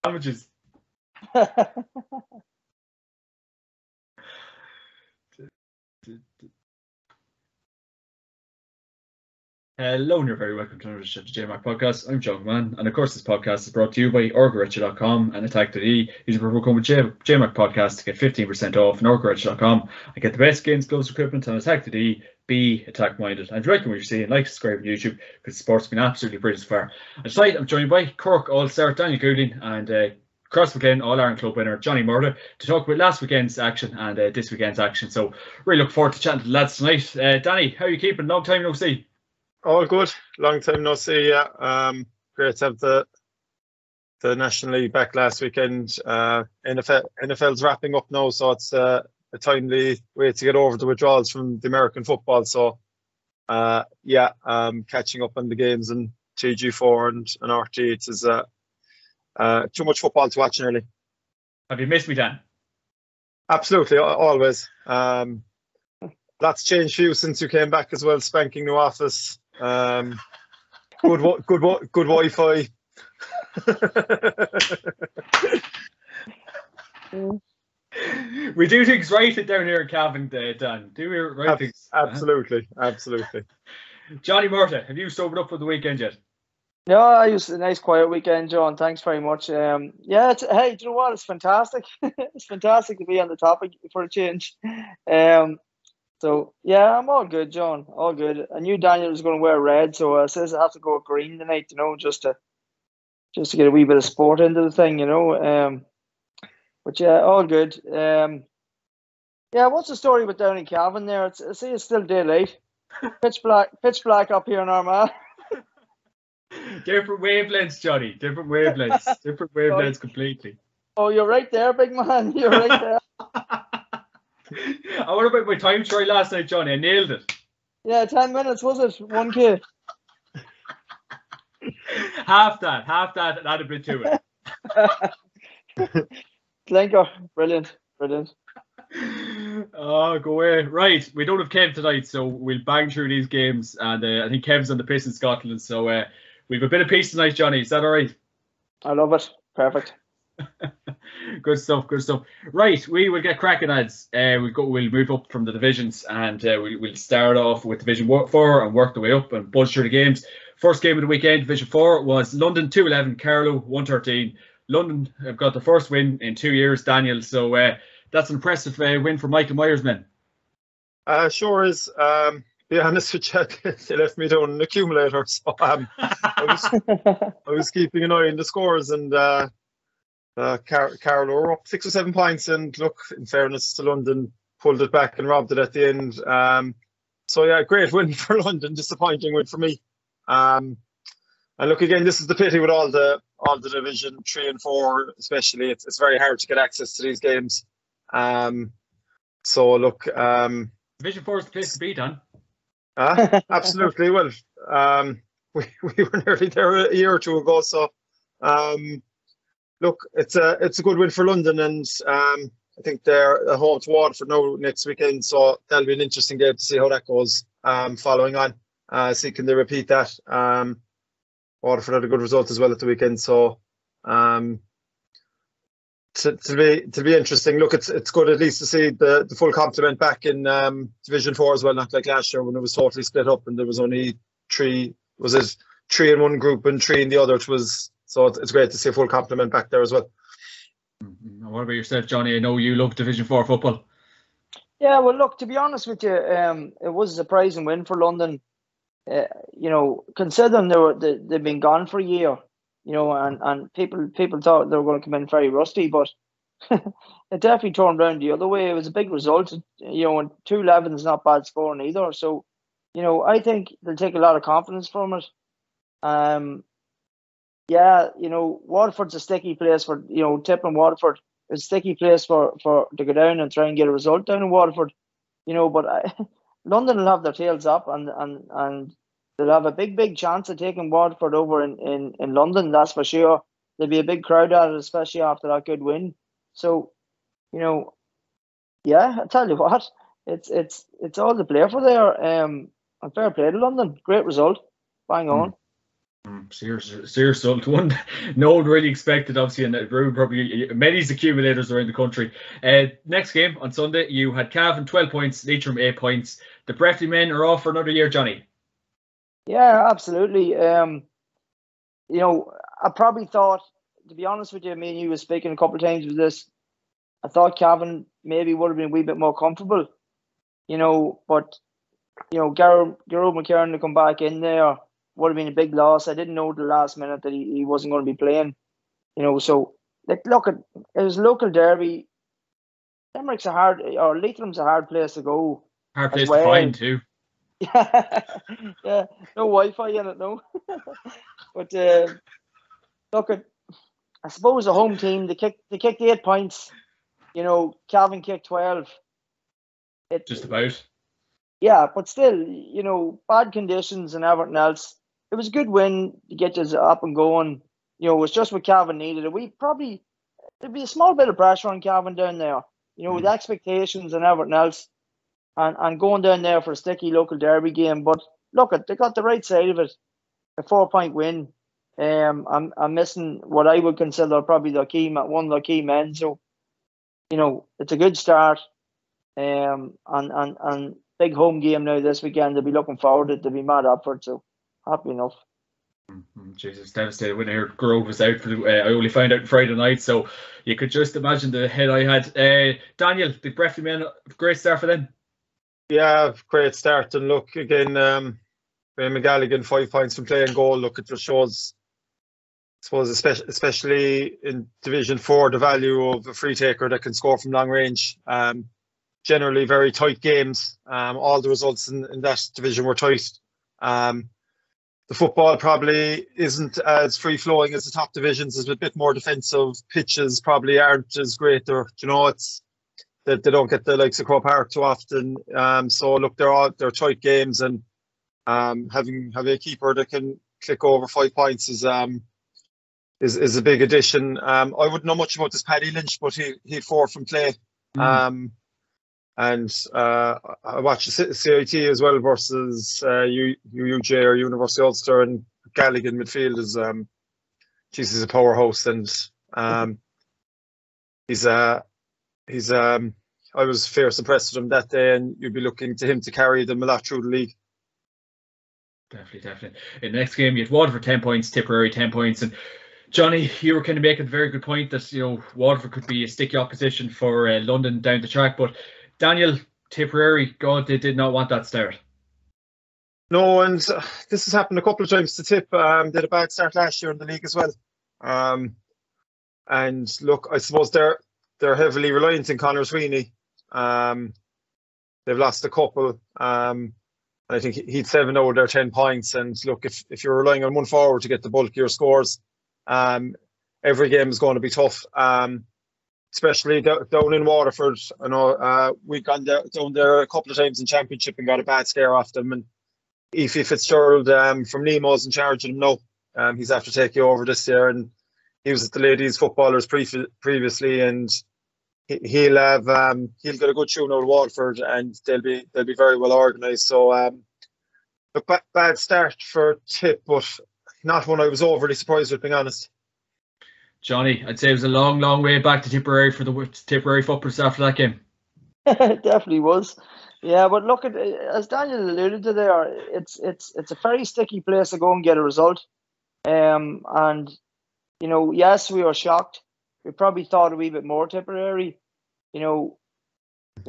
Sandwiches. Hello and you're very welcome to another edition of the JMac podcast. I'm John Man, and of course this podcast is brought to you by orgaretcha.com and Atak.ie. Use the promo code JMac podcast to get 15% off on orgaretcha.com and get the best games, gloves, equipment on Atak.ie. Be attack minded. And if you like what you're seeing, like, subscribe on YouTube because the sport's been absolutely brilliant so far. And tonight I'm joined by Cork All-Star Daniel Goulding and cross weekend All-Ireland Club winner Johnny Murder to talk about last weekend's action and this weekend's action. So really look forward to chatting to the lads tonight. Danny, how are you keeping? Long time no see. All good. Long time no see. Yeah. Great to have the National League back last weekend. NFL's wrapping up now, so it's a timely way to get over the withdrawals from the American football. So, catching up on the games and TG4 and RT8 is too much football to watch nearly. Have you missed me, Dan? Absolutely, always. Lots changed for you since you came back as well. Spanking new office. Good Wi-Fi. We do things right down here in Cavan, Dan. Do we right things? Absolutely. Johnny Murta, have you sobered up for the weekend yet? No, I used a nice quiet weekend, John. Thanks very much. Hey, do you know what? It's fantastic. It's fantastic to be on the topic for a change. So yeah, I'm all good, John. All good. I knew Daniel was going to wear red, so I says I have to go green tonight, just to get a wee bit of sport into the thing, But yeah, all good. What's the story with down in Cavan there? I see it's still daylight. Pitch black up here in Armagh. Different wavelengths, Johnny. Different wavelengths completely. Oh, you're right there, big man. You're right there. What about my time trial last night, Johnny? I nailed it. Yeah, 10 minutes, was it? 1K. half that, and add a bit to it. Blinker. Brilliant. Oh, go away. Right, we don't have Kev tonight, so we'll bang through these games. And I think Kev's on the piss in Scotland, so we have a bit of peace tonight, Johnny. Is that all right? I love it. Perfect. Good stuff. Right, we will get cracking, lads. We'll move up from the divisions, and we'll start off with Division 4 and work the way up and buzz through the games. First game of the weekend, Division 4, was London 2-11, Carlow 1-13. London have got the first win in 2 years, Daniel. So that's an impressive win for Michael Myers' men. Sure is. Be honest with you, they left me down an accumulator, so I was keeping an eye on the scores, and Carlow were up 6 or 7 points, and look, in fairness to London, pulled it back and robbed it at the end. So yeah, great win for London, disappointing win for me. And look, again, this is the pity with all the Division 3 and 4, especially. It's very hard to get access to these games. So look, Division 4 is the place to be, Dan. Absolutely. Well, we were nearly there a year or two ago. So look, it's a good win for London, and I think they're at home to Waterford now next weekend. So that'll be an interesting game to see how that goes. Following on, see can they repeat that. Waterford had a good result as well at the weekend, so to be interesting. Look, it's good at least to see the full complement back in Division 4 as well, not like last year when it was totally split up and there was only 3 in one group and 3 in the other. So it's great to see a full complement back there as well. What about yourself, Johnny? I know you love Division 4 football. Yeah, well, look, to be honest with you, it was a surprising win for London. Considering they've been gone for a year, and people thought they were going to come in very rusty, but it definitely turned around the other way. It was a big result, and 2-11 is not bad scoring either. So, I think they'll take a lot of confidence from it. Waterford's a sticky place for, tipping Waterford. It's a sticky place for to go down and try and get a result down in Waterford. But London will have their tails up, and they'll have a big chance of taking Waterford over in London, that's for sure. There'll be a big crowd at it, especially after that good win. So, yeah, I tell you what, it's all to play for there. And fair play to London. Great result. Bang on. Serious result. One no one really expected, obviously, and probably many accumulators around the country. Next game on Sunday, you had Cavan 12 points, Leitrim 8 points. The Breffley men are off for another year, Johnny. Yeah, absolutely. I probably thought, to be honest with you, me and you were speaking a couple of times with this. I thought Cavan maybe would have been a wee bit more comfortable, but Gerald McKernan to come back in there would have been a big loss. I didn't know the last minute that he wasn't going to be playing, So look, it was a local derby. Leitrim's a hard place to go. Hard place to find too. Yeah, no Wi-Fi in it, no. But look, I suppose the home team they kicked 8 points. Cavan kicked 12. Just about. Yeah, but still, bad conditions and everything else. It was a good win to get us up and going. It was just what Cavan needed. There'd be a small bit of pressure on Cavan down there. With expectations and everything else, and going down there for a sticky local derby game. But look, they got the right side of it. A 4-point win. I'm missing what I would consider probably one of their key men. So, it's a good start. And big home game now this weekend. They'll be looking forward to it. They'll be mad up for it. So happy enough. Jesus, devastated when I heard Grove was out for I only found out Friday night, so you could just imagine the head I had. Daniel, the Breffley men, great start for them. Yeah, great start. And look, again, Graham McGalligan, 5 points from play and goal. Look, it just shows, I suppose, especially in Division 4, the value of a free taker that can score from long range. Generally very tight games. All the results in that division were tight. The football probably isn't as free-flowing as the top divisions. There's a bit more defensive. Pitches probably aren't as great. It's that they don't get the likes of Crow Park too often. So look, they're tight games, and having a keeper that can click over 5 points is a big addition. I wouldn't know much about this Paddy Lynch, but he had 4 from play. And I watched the CIT as well versus UUJ or University of Ulster, and Galligan midfield is he's a powerhouse, and he's I was fierce impressed with him that day, and you'd be looking to him to carry them a lot through the league. Definitely. In the next game, you had Waterford 10 points, Tipperary 10 points, and Johnny, you were kind of making a very good point that Waterford could be a sticky opposition for London down the track, but Daniel, Tipperary, God, they did not want that start. No, and this has happened a couple of times to Tip. They had a bad start last year in the league as well. And look, I suppose they're heavily reliant on Conor Sweeney. They've lost a couple. I think he'd 7 out of their 10 points. And look, if you're relying on one forward to get the bulk of your scores, every game is going to be tough. Especially down in Waterford. I know we've gone down there a couple of times in Championship and got a bad scare off them. And Efi Fitzgerald from Nemo's in charge of them now. He's after taking over this year, and he was at the ladies footballers previously, and he'll get a good tune out of Waterford, and they'll be very well organised. So look, bad start for Tip, but not one I was overly surprised with, being honest. Johnny, I'd say it was a long way back to Tipperary for the Tipperary footballers after that game. It definitely was. Yeah, but look, as Daniel alluded to there, it's a very sticky place to go and get a result. And yes, we were shocked. We probably thought a wee bit more Tipperary. They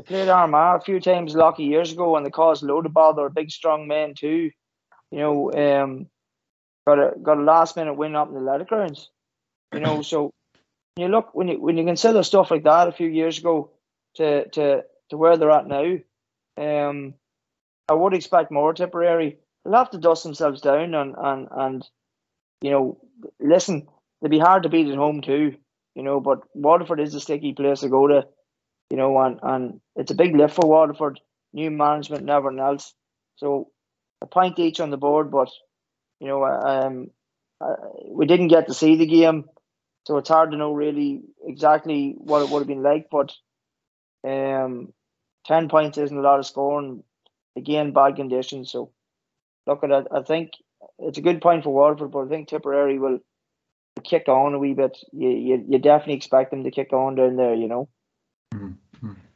played Armagh a few times lucky years ago, and they caused a load of bother. A big, strong men too. Got a last minute win up in the Athletic grounds. So you look when you consider stuff like that a few years ago to where they're at now, I would expect more Tipperary. They'll have to dust themselves down and listen, they'll be hard to beat at home too, but Waterford is a sticky place to go to, and it's a big lift for Waterford, new management and everything else. So a point each on the board, but we didn't get to see the game, so it's hard to know really exactly what it would have been like. But 10 points isn't a lot of scoring. Again, bad conditions. So look at it. I think it's a good point for Waterford, but I think Tipperary will kick on a wee bit. You definitely expect them to kick on down there,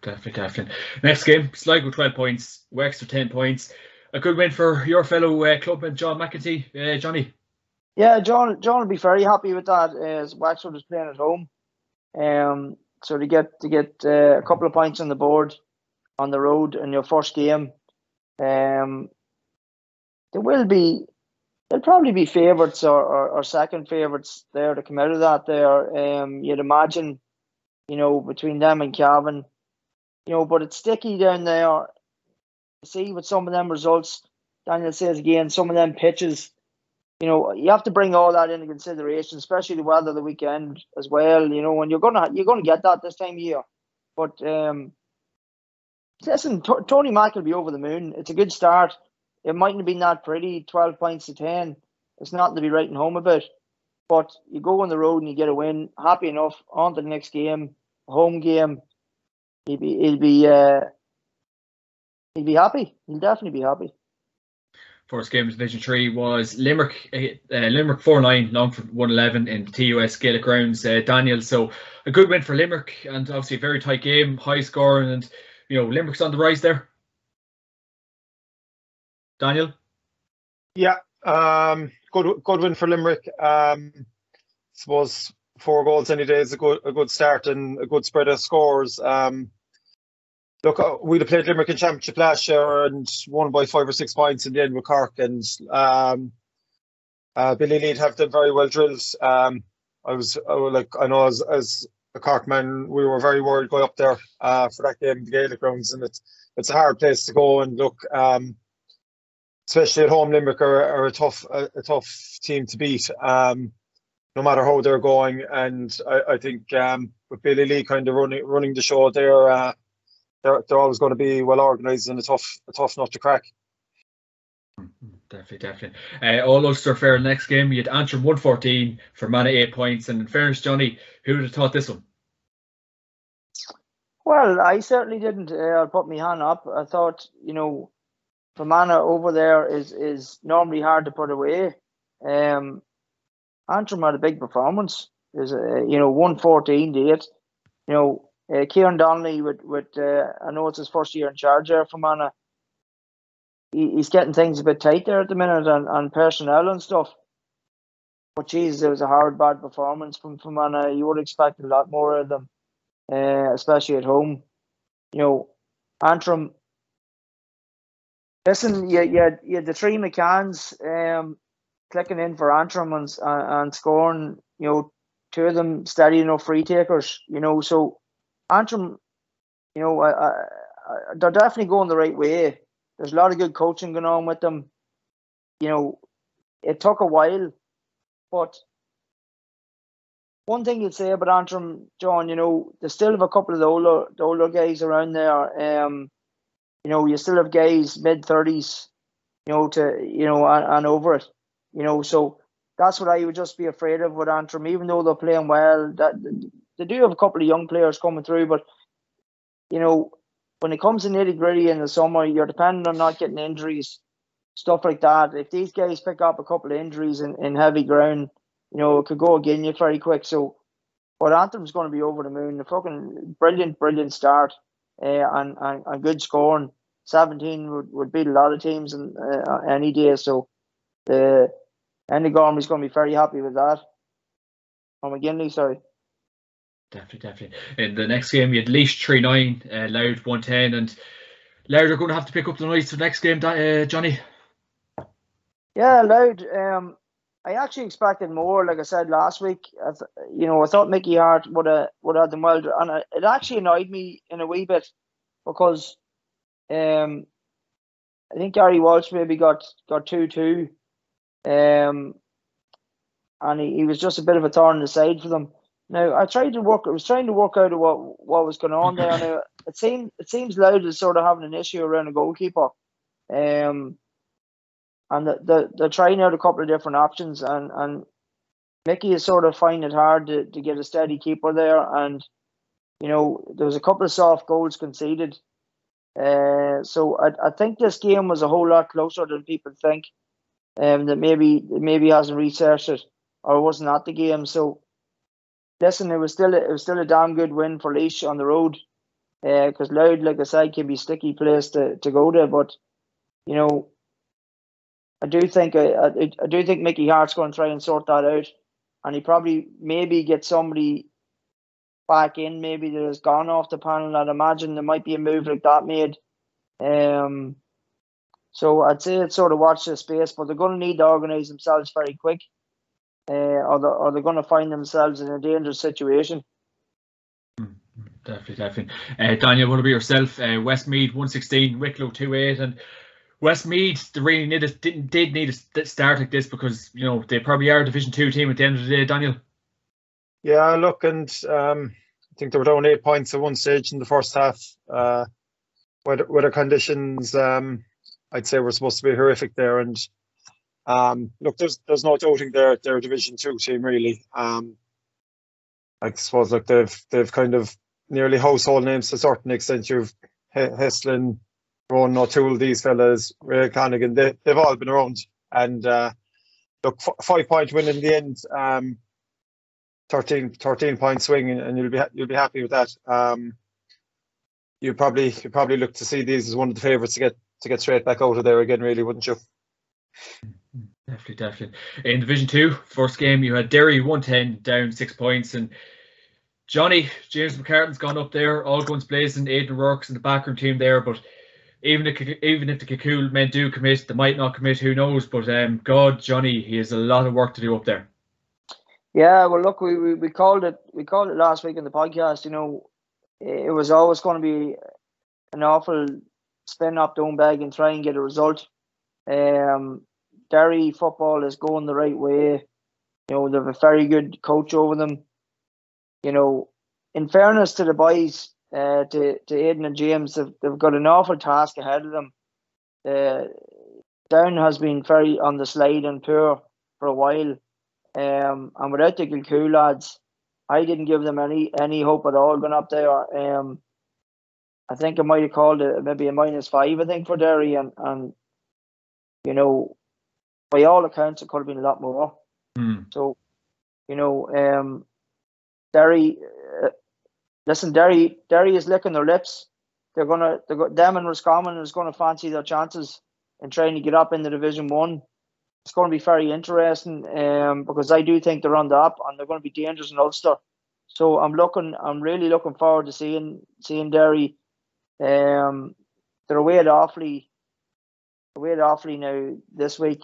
Definitely. Next game, Sligo 12 points, Wexford 10 points. A good win for your fellow clubman John McEntee, Johnny. Yeah, John will be very happy with that, as Wexford is playing at home. So to get a couple of points on the board on the road in your first game, they'll probably be favourites or second favourites there to come out of that there. You'd imagine, between them and Cavan, but it's sticky down there. See, with some of them results, Daniel says again, some of them pitches, you have to bring all that into consideration, especially the weather the weekend as well. And you're gonna get that this time of year. But listen, Tony Mack will be over the moon. It's a good start. It mightn't have been that pretty, 12 points to 10. It's nothing to be writing home about. But you go on the road and you get a win. Happy enough. On to the next game, home game. He'll be happy. He'll definitely be happy. First game of Division 3 was Limerick 4-9, Longford 1-11 in TUS Gaelic grounds, Daniel. So a good win for Limerick, and obviously a very tight game, high scoring, and Limerick's on the rise there. Daniel? Yeah, good win for Limerick. Suppose 4 goals any day is a good start and a good spread of scores. Look, we'd have played Limerick in Championship last year and won by 5 or 6 points in the end with Cork, and Billy Lead have done very well drilled. I know as a Cork man, we were very worried going up there for that game in the Gaelic grounds, and it's a hard place to go. And look, especially at home, Limerick are a tough team to beat, no matter how they're going. And I think with Billy Lee kind of running the show there. They're always going to be well organised and a tough nut to crack. Definitely. All Ulster fair next game. You had Antrim 114, Fermanagh 8 points. And in fairness, Johnny, who would have thought this one? Well, I certainly didn't. I'll put my hand up. I thought, Fermanagh over there is normally hard to put away. Antrim had a big performance. There's 114 to 8. Kieran Donnelly with I know it's his first year in charge there for Fermanagh. He's getting things a bit tight there at the minute and personnel and stuff. But Jesus, it was a hard, bad performance from Fermanagh. You would expect a lot more of them, especially at home. Antrim. Listen, you had the 3 McCanns clicking in for Antrim and scoring. 2 of them steady enough free takers. So. Antrim, they're definitely going the right way. There's a lot of good coaching going on with them. It took a while, but one thing you'd say about Antrim, John, they still have a couple of the older guys around there. You still have guys mid-30s, and over it. So that's what I would just be afraid of with Antrim, even though they're playing well. They do have a couple of young players coming through, but when it comes to nitty-gritty in the summer, you're dependent on not getting injuries, stuff like that. If these guys pick up a couple of injuries in heavy ground, it could go again you very quick. So, but Antrim's going to be over the moon. The fucking brilliant start, and good scoring. 17 would beat a lot of teams in any day. So, Andy Gormley's going to be very happy with that. McGinley, sorry. Definitely. In the next game, you had Laois 3-9, Louth 110, and Louth are going to have to pick up the noise for the next game, Johnny. Yeah, Louth. I actually expected more. Like I said last week, I thought Mickey Hart would have them well, and it actually annoyed me in a wee bit because I think Gary Walsh maybe got 2-2, and he was just a bit of a thorn in the side for them. Now I was trying to work out what was going on there. Now it seems Louth is sort of having an issue around the goalkeeper. and they're trying out a couple of different options, and Mickey is sort of finding it hard to get a steady keeper there, and there was a couple of soft goals conceded. So I think this game was a whole lot closer than people think. That maybe hasn't researched it or wasn't at the game. So listen, it was still a damn good win for Laois on the road. Because Louth, like I said, can be a sticky place to go to, but I do think Mickey Hart's going to try and sort that out, and he probably maybe get somebody back in, maybe that has gone off the panel. I'd imagine there might be a move like that made. So I'd say it's sort of watch this space, but they're going to need to organise themselves very quick, or they're going to find themselves in a dangerous situation. Definitely. Daniel, what about yourself? Westmeath 116, Wicklow 2-8, and Westmeath, they really did need a start like this because they probably are a Division 2 team at the end of the day. Daniel. Yeah, look, and I think they were down 8 points at one stage in the first half. Weather conditions, I'd say, were supposed to be horrific there, and look, there's no doubting they're a Division 2 team really. I suppose look, they've kind of nearly household names to a certain extent. You've Heslin, Ronan O'Toole, these fellas, Ray Connigan, they've all been around, and look, 5-point win in the end. 13 point swing, and you'll be happy with that. You probably look to see these as one of the favourites to get straight back out of there again, really, wouldn't you? Definitely. In Division 2, first game, you had Derry 110 down 6 points, and James McCartan's gone up there, all guns blazing. Aidan Rourke's in the backroom team there, but even if the Kikul men do commit, they might not commit, who knows? But God, Johnny, he has a lot of work to do up there. Yeah, well, look, we called it last week in the podcast. It was always going to be an awful spin up Downbeg and try and get a result. Derry football is going the right way. They have a very good coach over them. In fairness to the boys, to Aidan and James, they've got an awful task ahead of them. Down has been very on the slide and poor for a while. And without the Kilcoo lads, I didn't give them any hope at all going up there. I think I might have called it maybe a -5, I think, for Derry, and by all accounts it could have been a lot more. So Derry, Derry is licking their lips. Them and Roscommon is going to fancy their chances in trying to get up into Division 1. It's going to be very interesting because I do think they're on the up and they're going to be dangerous in Ulster. So I'm really looking forward to seeing Derry. They're away at Offaly now this week,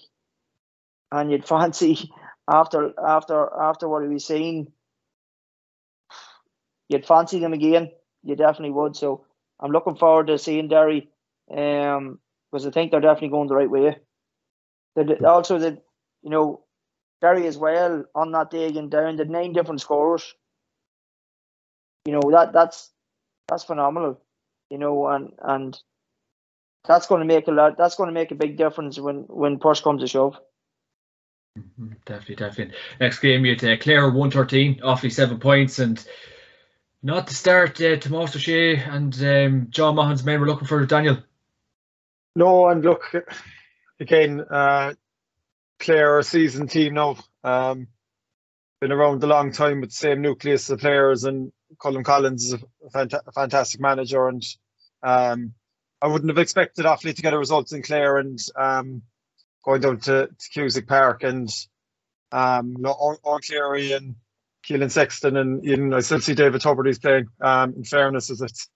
and you'd fancy after what we've seen, you'd fancy them again. You definitely would. So I'm looking forward to seeing Derry because I think they're definitely going the right way. Also, Derry as well on that day again down, the 9 different scorers. That's phenomenal. And that's going to make a lot. That's going to make a big difference when push comes to shove. Definitely. Next game, you had Clare 113, Offaly 7 points, and not to start Tomás O'Shea and John Mahon's men were looking for Daniel. No, and look. Again, Clare are a seasoned team now. Been around a long time with the same nucleus of players, and Colin Collins is a fantastic manager. And I wouldn't have expected Offaly to get a result in Clare and going down to Cusack Park and Owen Cleary and Keelan Sexton, and even I still see David Tuberty's playing. In fairness, it's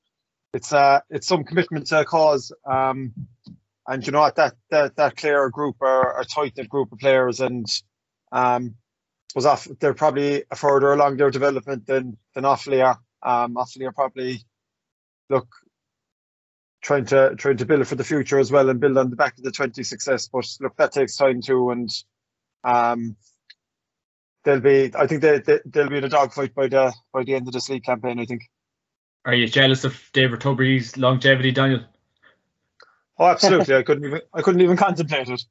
some commitment to a cause. And you know what, that Clare group are a tight-knit group of players, and they're probably further along their development than Offaly are. Offaly are probably trying to build for the future as well and build on the back of the 20 success. But look, that takes time too, and they'll be in a dogfight by the end of this league campaign, I think. Are you jealous of David Tuberty's longevity, Daniel? Oh, absolutely. I couldn't even contemplate it.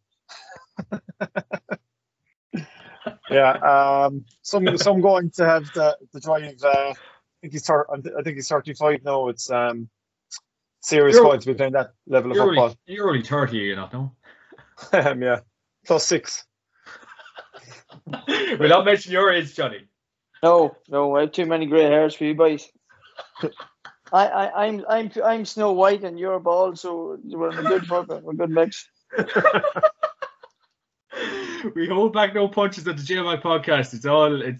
Yeah, some going to have the drive. I think he's 35 now. It's serious You're- going to be playing that level of football. You're only 30, you know. Yeah, +6. We'll not mention your age, Johnny. No, I have too many grey hairs for you boys. I'm Snow White and you're bald, so we're in a good mix. We hold back no punches at the GAA podcast. It's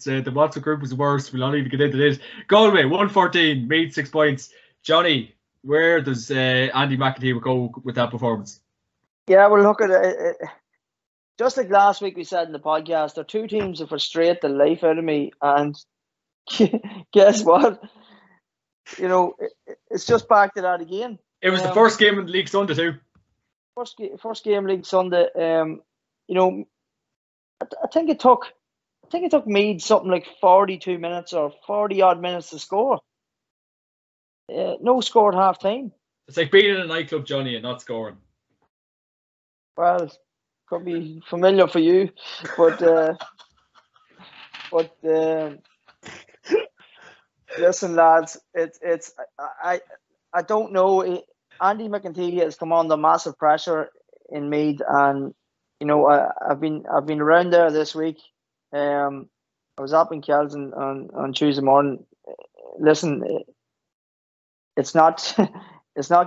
the WhatsApp group was the worst. We'll not even get into this. Galway 114, made 6 points. Johnny, where does Andy McEntee go with that performance? Yeah, well, look at it. Just like last week we said in the podcast, there are two teams that frustrate the life out of me, and guess what? You know, it's just back to that again. It was the first game in the League Sunday too. First game League Sunday. You know, I think it took Meath something like 42 minutes or 40 odd minutes to score. No score at half time. It's like being in a nightclub, Johnny, and not scoring. Well, could be familiar for you, but listen, lads, I don't know. Andy McEntee has come under massive pressure in Meath, and you know I've been around there this week. I was up in Kells on Tuesday morning. Listen, it's not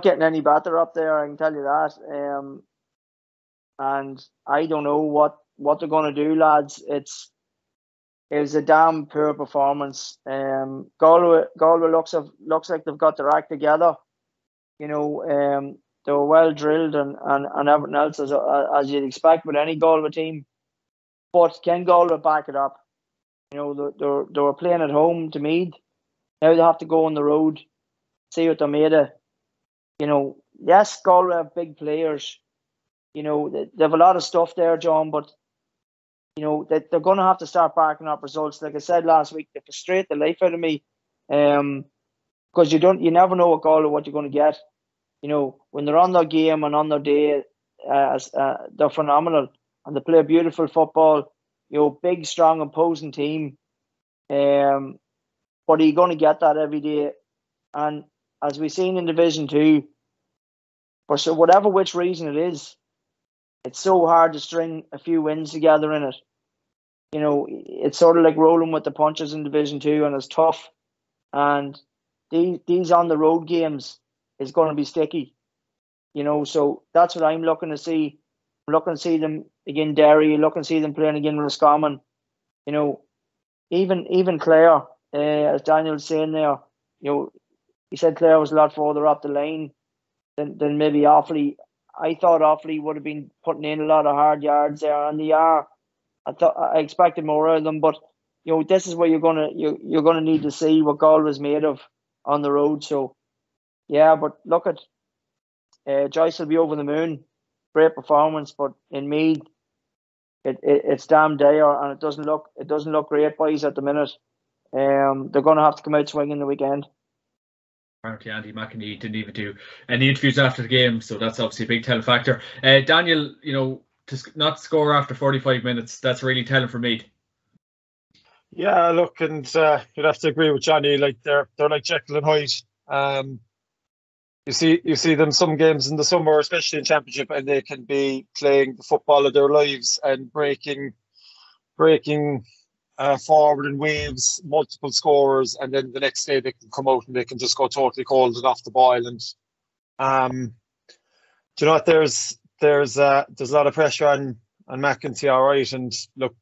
getting any better up there. I can tell you that. And I don't know what they're going to do, lads. It was a damn poor performance. Galway looks like they've got their act together. You know, they were well drilled and everything else as you'd expect with any Galway team. But can Galway back it up? You know, they were playing at home to Meath. Now they have to go on the road, see what they're made of. You know, yes, Galway have big players. You know, they have a lot of stuff there, John, but, you know, they're going to have to start backing up results. Like I said last week, they frustrate the life out of me because you never know what you're going to get. You know, when they're on their game and on their day, they're phenomenal and they play beautiful football. You know, big, strong, imposing team. But are you going to get that every day? And as we've seen in Division 2, for whatever which reason it is, it's so hard to string a few wins together in it. You know, it's sort of like rolling with the punches in Division 2, and it's tough. And these on the road games is going to be sticky. You know, so that's what I'm looking to see. I'm looking to see them again, Derry. Looking to see them playing again with Roscommon. You know, even Clare, as Daniel was saying there, you know, he said Clare was a lot further up the line than maybe Offaly. I thought Offaly would have been putting in a lot of hard yards there, and they are. I expected more out of them, but you know, this is where you're gonna need to see what Galway's made of on the road. So, yeah, but look at Joyce will be over the moon. Great performance, but in Meath, it's damn dire, and it doesn't look great, boys, at the minute. They're gonna have to come out swinging the weekend. Apparently Andy McEntee didn't even do any interviews after the game, so that's obviously a big telling factor. Daniel, you know, to not score after 45 minutes, that's really telling for me. Yeah, look, and you'd have to agree with Johnny. Like they're like Jekyll and Hyde. You see them some games in the summer, especially in Championship, and they can be playing the football of their lives and breaking forward in waves, multiple scorers, and then the next day they can come out and they can just go totally cold and off the boil. And do you know what? There's a lot of pressure on McEntee, all right. And look,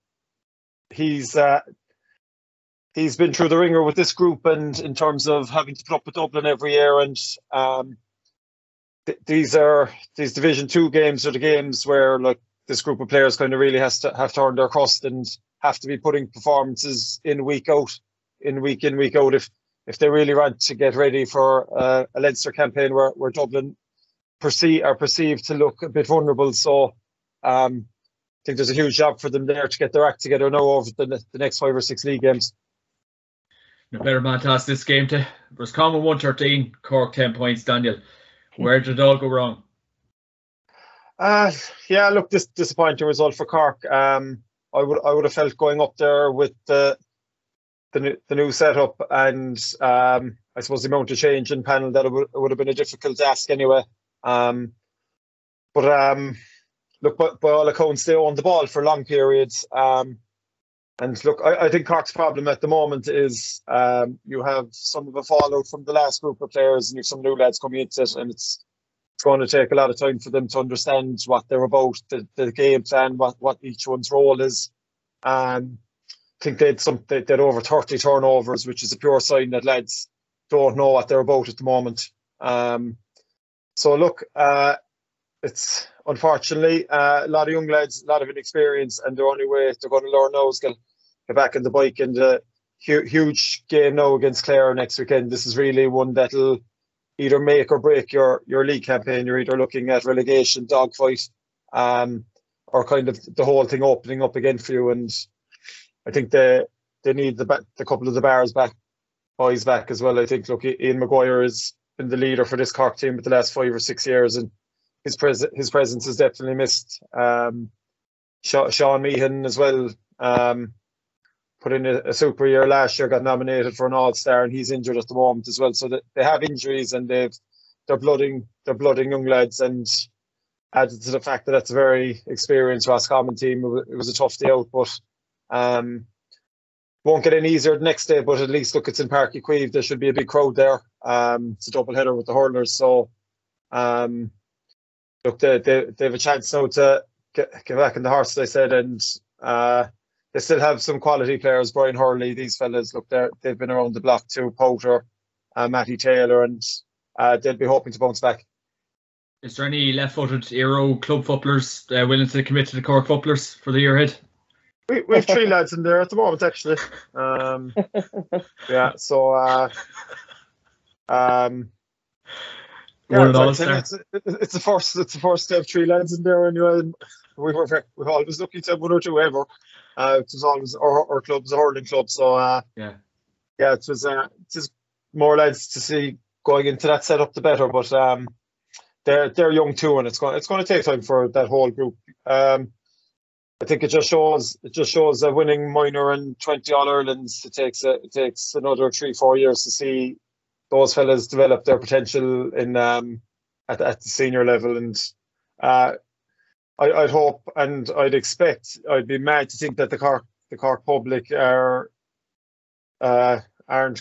he's been through the ringer with this group, and in terms of having to put up with Dublin every year. And these Division 2 games are the games where like this group of players kind of really have to earn their crust and have to be putting performances in, week out, week out, if they really want to get ready for a Leinster campaign where Dublin are perceived to look a bit vulnerable. So I think there's a huge job for them there to get their act together now over the next 5 or 6 league games. No better man to ask this game to. Roscommon 113, Cork 10 points. Daniel, where did it all go wrong? Yeah, look, this disappointing result for Cork. I would have felt going up there with the new setup and I suppose the amount of change in panel that it would have been a difficult task anyway. But look, by all accounts, they owned the ball for long periods. And look, I think Cork's problem at the moment is you have some of the fallout from the last group of players, and you have some new lads coming into it, and it's going to take a lot of time for them to understand what they're about, the game plan, what each one's role is. I think they'd over 30 turnovers, which is a pure sign that lads don't know what they're about at the moment. So look, it's unfortunately a lot of young lads, a lot of inexperience, and the only way they're going to learn now is get back on the bike. And the huge game now against Clare next weekend. This is really one that'll either make or break your league campaign. You're either looking at relegation, dogfight, or kind of the whole thing opening up again for you. And I think they need the couple of the boys back as well. I think, look, Ian Maguire has been the leader for this Cork team for the last 5 or 6 years, and his presence is definitely missed. Sean Meehan as well put in a super year last year, got nominated for an All-Star, and he's injured at the moment as well. So that they have injuries, and they're blooding young lads, and added to the fact that that's a very experienced Roscommon team. It was a tough day out, but won't get any easier the next day. But at least, look, it's in Páirc Uí Chaoimh. There should be a big crowd there. It's a double header with the hurlers, so look, they have a chance now to get back in the horse, as I said, and they still have some quality players. Brian Hurley, these fellas, look, they've been around the block too. Powter, Matty Taylor, and they'll be hoping to bounce back. Is there any left-footed Euro club footballers willing to commit to the Cork footballers for the year ahead? We have 3 lads in there at the moment, actually. Yeah, so it's the first to have 3 lads in there anyway. We always lucky to have 1 or 2 ever. It was always our club's a hurling club, so yeah, it was just more lads to see going into that setup, the better. But they're young too, and it's going to take time for that whole group. I think it just shows that winning minor and 20 All Irelands, it takes another 3-4 years to see those fellas develop their potential in at the senior level. And I'd hope and I'd expect, I'd be mad to think that the Cork public aren't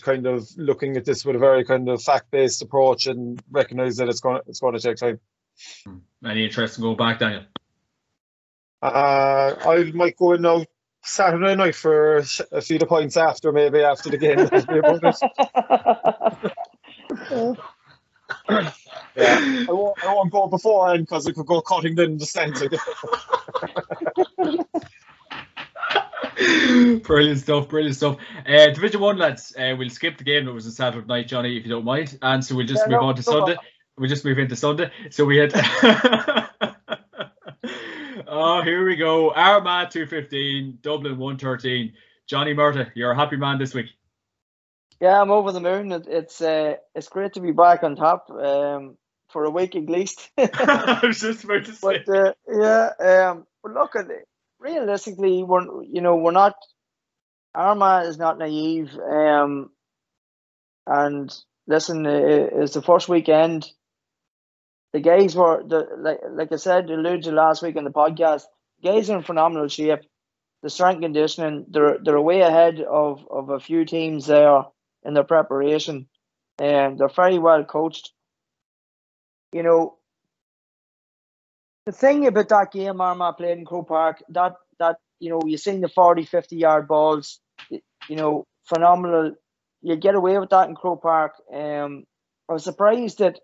kind of looking at this with a very kind of fact-based approach and recognise that it's going to take time. Any interest in going back, Daniel? I might go in now Saturday night for a few of points after the game. Yeah, I won't go beforehand because I could go cutting in the stands. Brilliant stuff. Division 1 lads, we'll skip the game that was on Saturday night, Johnny, if you don't mind, and so we'll just move on to Sunday. We'll just move into Sunday. So we had oh, here we go. Armagh 215, Dublin 113. Johnny Murtagh, you're a happy man this week. Yeah, I'm over the moon. It's great to be back on top for a week at least. I was just about to say. But look at it. Realistically, we're not. Armagh is not naive. And listen, it's the first weekend. The guys were like I said, alluded to last week on the podcast. Guys are in phenomenal shape. The strength and conditioning, they're way ahead of a few teams there in their preparation, and they're very well coached. The thing about that game Armagh played in Croke Park, that you seen the 40-50 yard balls, phenomenal. You get away with that in Croke Park. I was surprised that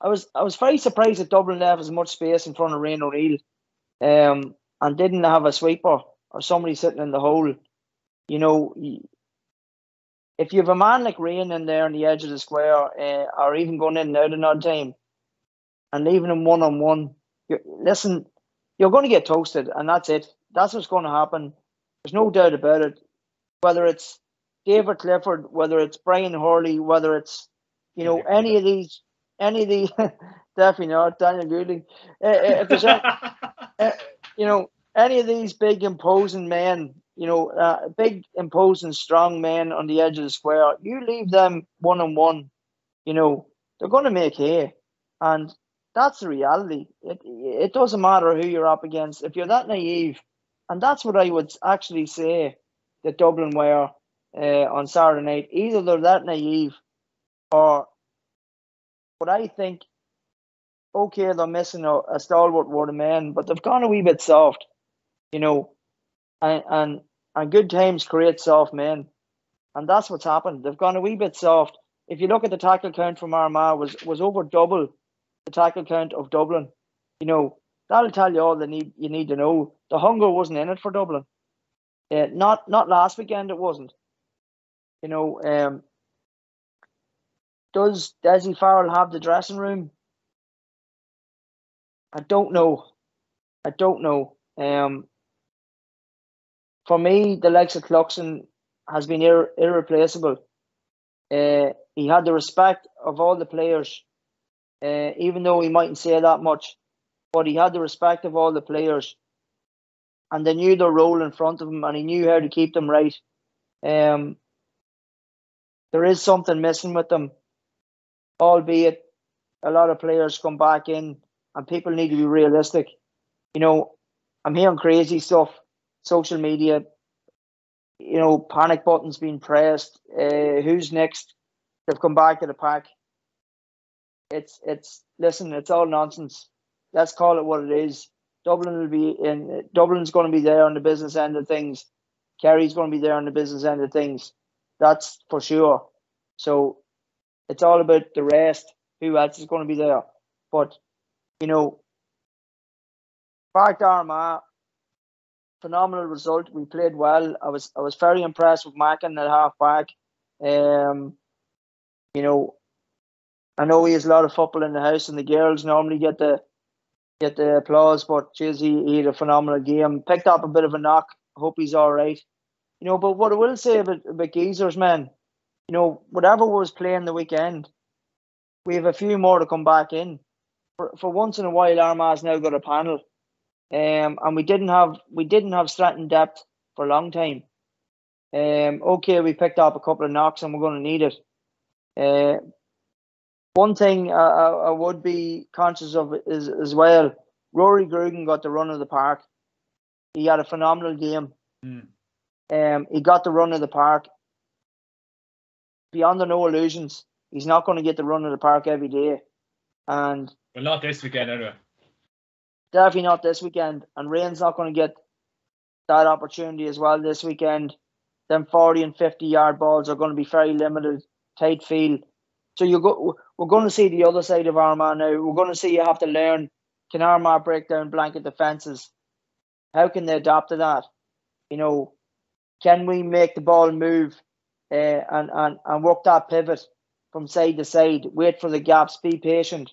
I was very surprised that Dublin left as much space in front of Rain O'Neill, and didn't have a sweeper or somebody sitting in the hole. If you have a man like Rain in there on the edge of the square, or even going in and out another time, and leaving him 1-on-1, you're going to get toasted, and that's it. That's what's going to happen. There's no doubt about it. Whether it's David Clifford, whether it's Brian Hurley, whether it's any of the Definitely not Daniel Goodling. If there's any of these big imposing men, big imposing strong men on the edge of the square, you leave them 1-on-1, they're going to make hay, and that's the reality. It doesn't matter who you're up against if you're that naive, and that's what I would actually say that Dublin were on Saturday night. Either they're that naive, or what I think. Okay, they're missing a stalwart word of men, but they've gone a wee bit soft, and good times create soft men, and that's what's happened. They've gone a wee bit soft. If you look at the tackle count from Armagh, was over double the tackle count of Dublin. That'll tell you all you need to know. The hunger wasn't in it for Dublin. Not last weekend. It wasn't. Does Dessie Farrell have the dressing room? I don't know. For me, the likes of Cluxon has been irreplaceable. He had the respect of all the players, even though he mightn't say that much. But he had the respect of all the players, and they knew their role in front of him, and he knew how to keep them right. There is something missing with them, albeit a lot of players come back in, and people need to be realistic. I'm hearing crazy stuff, social media, panic buttons being pressed. Who's next? They've come back to the pack. Listen, it's all nonsense. Let's call it what it is. Dublin's going to be there on the business end of things. Kerry's going to be there on the business end of things. That's for sure. So it's all about the rest. Who else is going to be there? But back to Armagh, phenomenal result. We played well. I was very impressed with Mackin at half back. I know he has a lot of football in the house, and the girls normally get the applause. But geez, he had a phenomenal game. Picked up a bit of a knock. Hope he's all right. But what I will say about Geezers, man, whatever was playing the weekend, we have a few more to come back in. For once in a while, Armagh's now got a panel, and we didn't have strength and depth for a long time. Okay, we picked up a couple of knocks, and we're going to need it. One thing I would be conscious of is as well, Rory Grugan got the run of the park. He had a phenomenal game. He got the run of the park. Beyond no illusions, he's not going to get the run of the park every day. Well, not this weekend anyway. Definitely not this weekend. And Rain's not going to get that opportunity as well this weekend. Them 40 and 50 yard balls are going to be very limited, tight field. So we're going to see the other side of Armagh now. We're going to see you have to learn, can Armagh break down blanket defences? How can they adapt to that? Can we make the ball move and work that pivot from side to side? Wait for the gaps, be patient.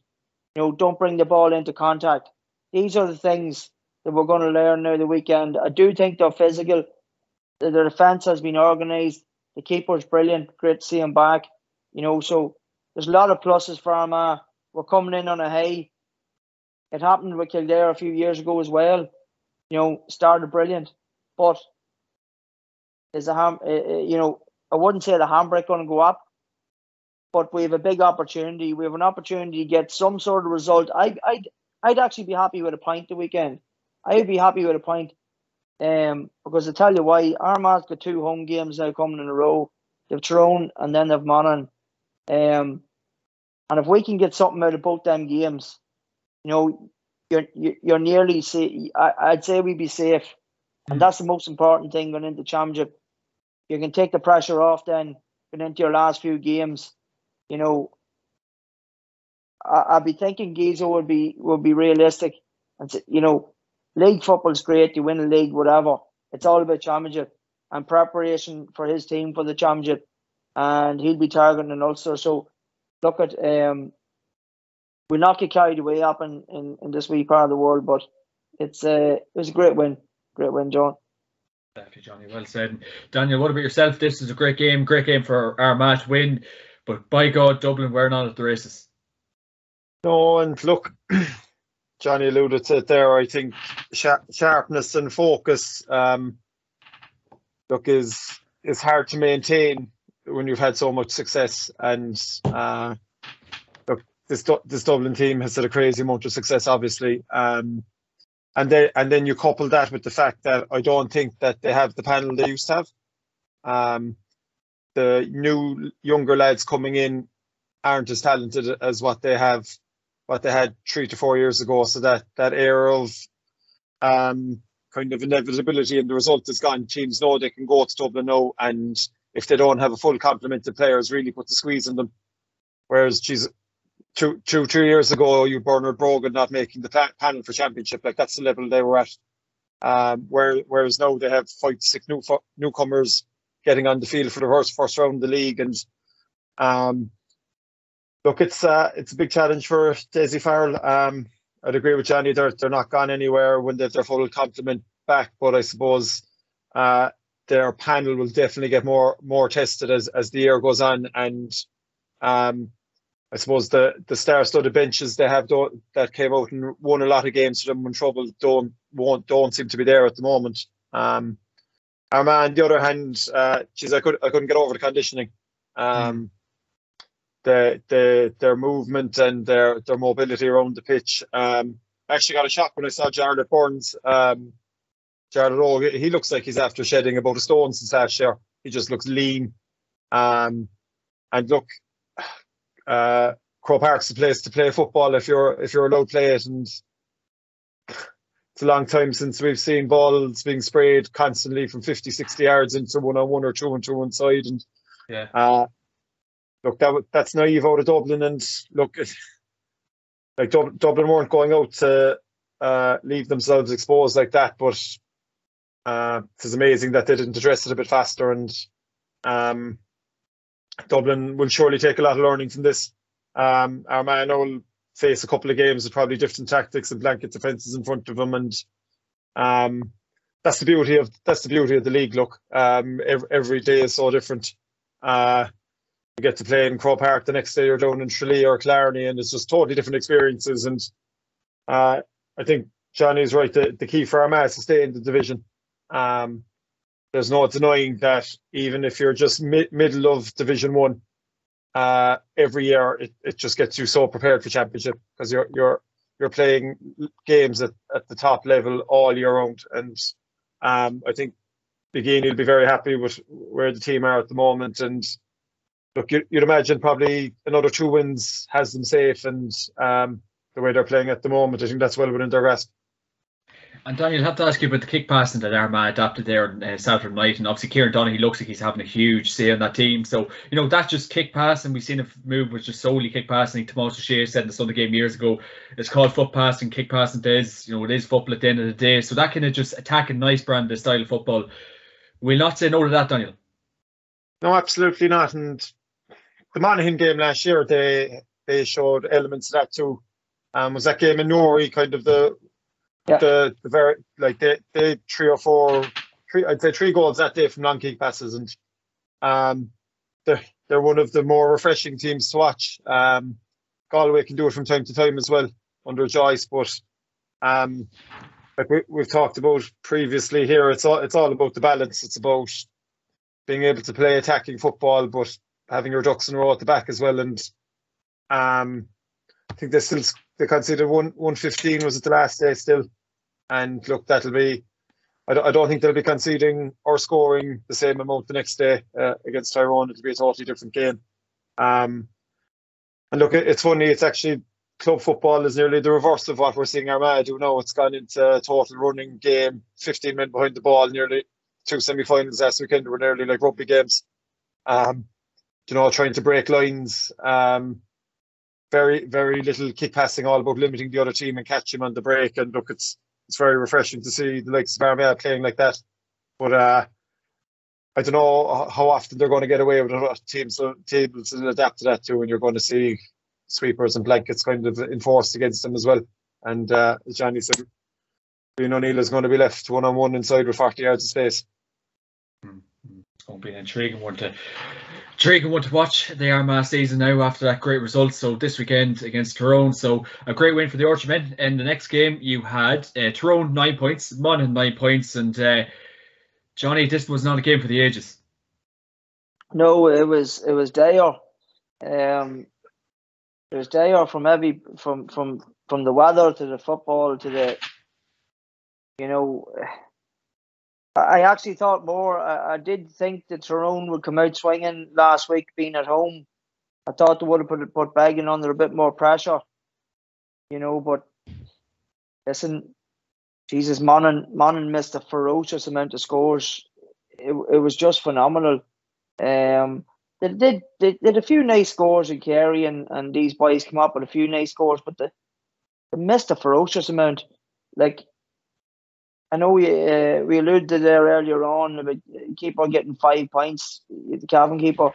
Don't bring the ball into contact. These are the things that we're going to learn now the weekend. I do think they're physical. The defence has been organised. The keeper's brilliant. Great to see him back. So there's a lot of pluses for Armagh. We're coming in on a high. It happened with Kildare a few years ago as well. Started brilliant, but is I wouldn't say the handbrake going to go up, but we have a big opportunity. We have an opportunity to get some sort of result. I'd actually be happy with a point the weekend. I'd be happy with a point, because I tell you why. Armagh's got 2 home games now coming in a row. They've Tyrone and then they've Monaghan. And if we can get something out of both them games, you're nearly safe. I'd say we'd be safe, and that's the most important thing going into championship. You can take the pressure off then going into your last few games. I'd be thinking Giza would be realistic, and league football's great. You win a league, whatever. It's all about championship and preparation for his team for the championship, and he'll be targeting an Ulster. So look at we'll not get carried away up in this wee part of the world, but it was a great win, John. Definitely, Johnny. Well said. Daniel, what about yourself? This is a great game for our match win, but by God, Dublin were not at the races. No, and look, Johnny alluded to it there. I think sharpness and focus, look, is hard to maintain when you've had so much success. And look, this Dublin team has had a crazy amount of success, obviously. And then you couple that with the fact that I don't think that they have the panel they used to have. The new younger lads coming in aren't as talented as what they had 3 to 4 years ago. So that air of kind of inevitability in the result is gone. Teams know they can go to Dublin now, and if they don't have a full complement of players, really put the squeeze on them. Whereas, geez, 2 3 years ago, you Bernard Brogan not making the panel for championship, like that's the level they were at. Whereas now they have 5 to 6 newcomers getting on the field for the first round of the league, and look, it's a big challenge for Dessie Farrell. I'd agree with Johnny. They're not gone anywhere when they have their full complement back, but I suppose their panel will definitely get more tested as the year goes on, and I suppose the star-studded benches they have that came out and won a lot of games for them when trouble don't seem to be there at the moment. Armagh, on the other hand, I couldn't get over the conditioning. Their movement and their mobility around the pitch. I actually got a shock when I saw Jarlath Burns. Jarlath, he looks like he's after shedding about a stone since last year. He just looks lean. And look, Croke Park's the place to play football if you're allowed to play it. And it's a long time since we've seen balls being sprayed constantly from 50, 60 yards into 1-on-1 or 2-on-2 inside. And yeah. Look, that's naive out of Dublin, and look, like Dublin weren't going out to leave themselves exposed like that, but it's amazing that they didn't address it a bit faster, and Dublin will surely take a lot of learning from this. Armagh will face a couple of games with probably different tactics and blanket defences in front of them, and that's the beauty of the league. Look, every day is so different. You get to play in Croke Park, the next day you're down in Tralee or Killarney, and it's just totally different experiences. And I think Johnny's right. The key for Armagh is to stay in the division. There's no denying that even if you're just middle of Division 1, every year it just gets you so prepared for championship, because you're playing games at the top level all year round. And I think again you'll be very happy with where the team are at the moment. And look, you'd imagine probably another 2 wins has them safe, and the way they're playing at the moment, I think that's well within their grasp. And Daniel, I'll have to ask you about the kick passing that Armagh adapted there on Saturday night. And obviously Kieran Donaghy looks like he's having a huge say on that team. So, that's just kick passing. We've seen a move was just solely kick passing. Tomas O'Shea said in the Sunday game years ago, it's called foot passing, kick passing it is football at the end of the day. So that kind of just attacking nice brand of style of football. We'll not say no to that, Daniel. No, absolutely not. And the Monaghan game last year, they showed elements of that too. Was that game in Norway kind of the very, like they 3 or 4, I'd say 3 goals that day from long kick passes, and they're one of the more refreshing teams to watch. Galway can do it from time to time as well under Joyce, but like we've talked about previously here, it's all about the balance. It's about being able to play attacking football, but having your ducks in a row at the back as well. And I think they conceded 115 was it the last day still. And look, that'll be, I don't think they'll be conceding or scoring the same amount the next day against Tyrone. It'll be a totally different game. And look, it's funny, it's actually club football is nearly the reverse of what we're seeing Armagh do now. It's gone into a total running game, 15 men behind the ball, nearly 2 semi-finals last weekend were nearly like rugby games. Trying to break lines. Very, very little kick passing, all about limiting the other team and catch him on the break. And look, it's very refreshing to see the likes of Armagh playing like that. But I don't know how often they're going to get away with it. Teams will adapt to that too, and you're going to see sweepers and blankets kind of enforced against them as well. And as Johnny said, Ian O'Neill is going to be left 1-on-1 inside with 40 yards of space. It's going to be an intriguing one to Intriguing one to watch. The Armagh season now after that great result. So this weekend against Tyrone. So a great win for the Orchard men. In the next game, you had Tyrone 9 points, Monaghan 9 points, and Johnny, this was not a game for the ages. No, it was dire. It was dire from the weather to the football to the, I actually thought more. I did think that Tyrone would come out swinging last week, being at home. I thought they would have put Baggin under a bit more pressure, But listen, Jesus, Monaghan missed a ferocious amount of scores. It was just phenomenal. They did a few nice scores in Kerry, and these boys come up with a few nice scores, but they missed a ferocious amount. Like, I know we alluded to there earlier on about keeper getting 5 points, the Cavan keeper.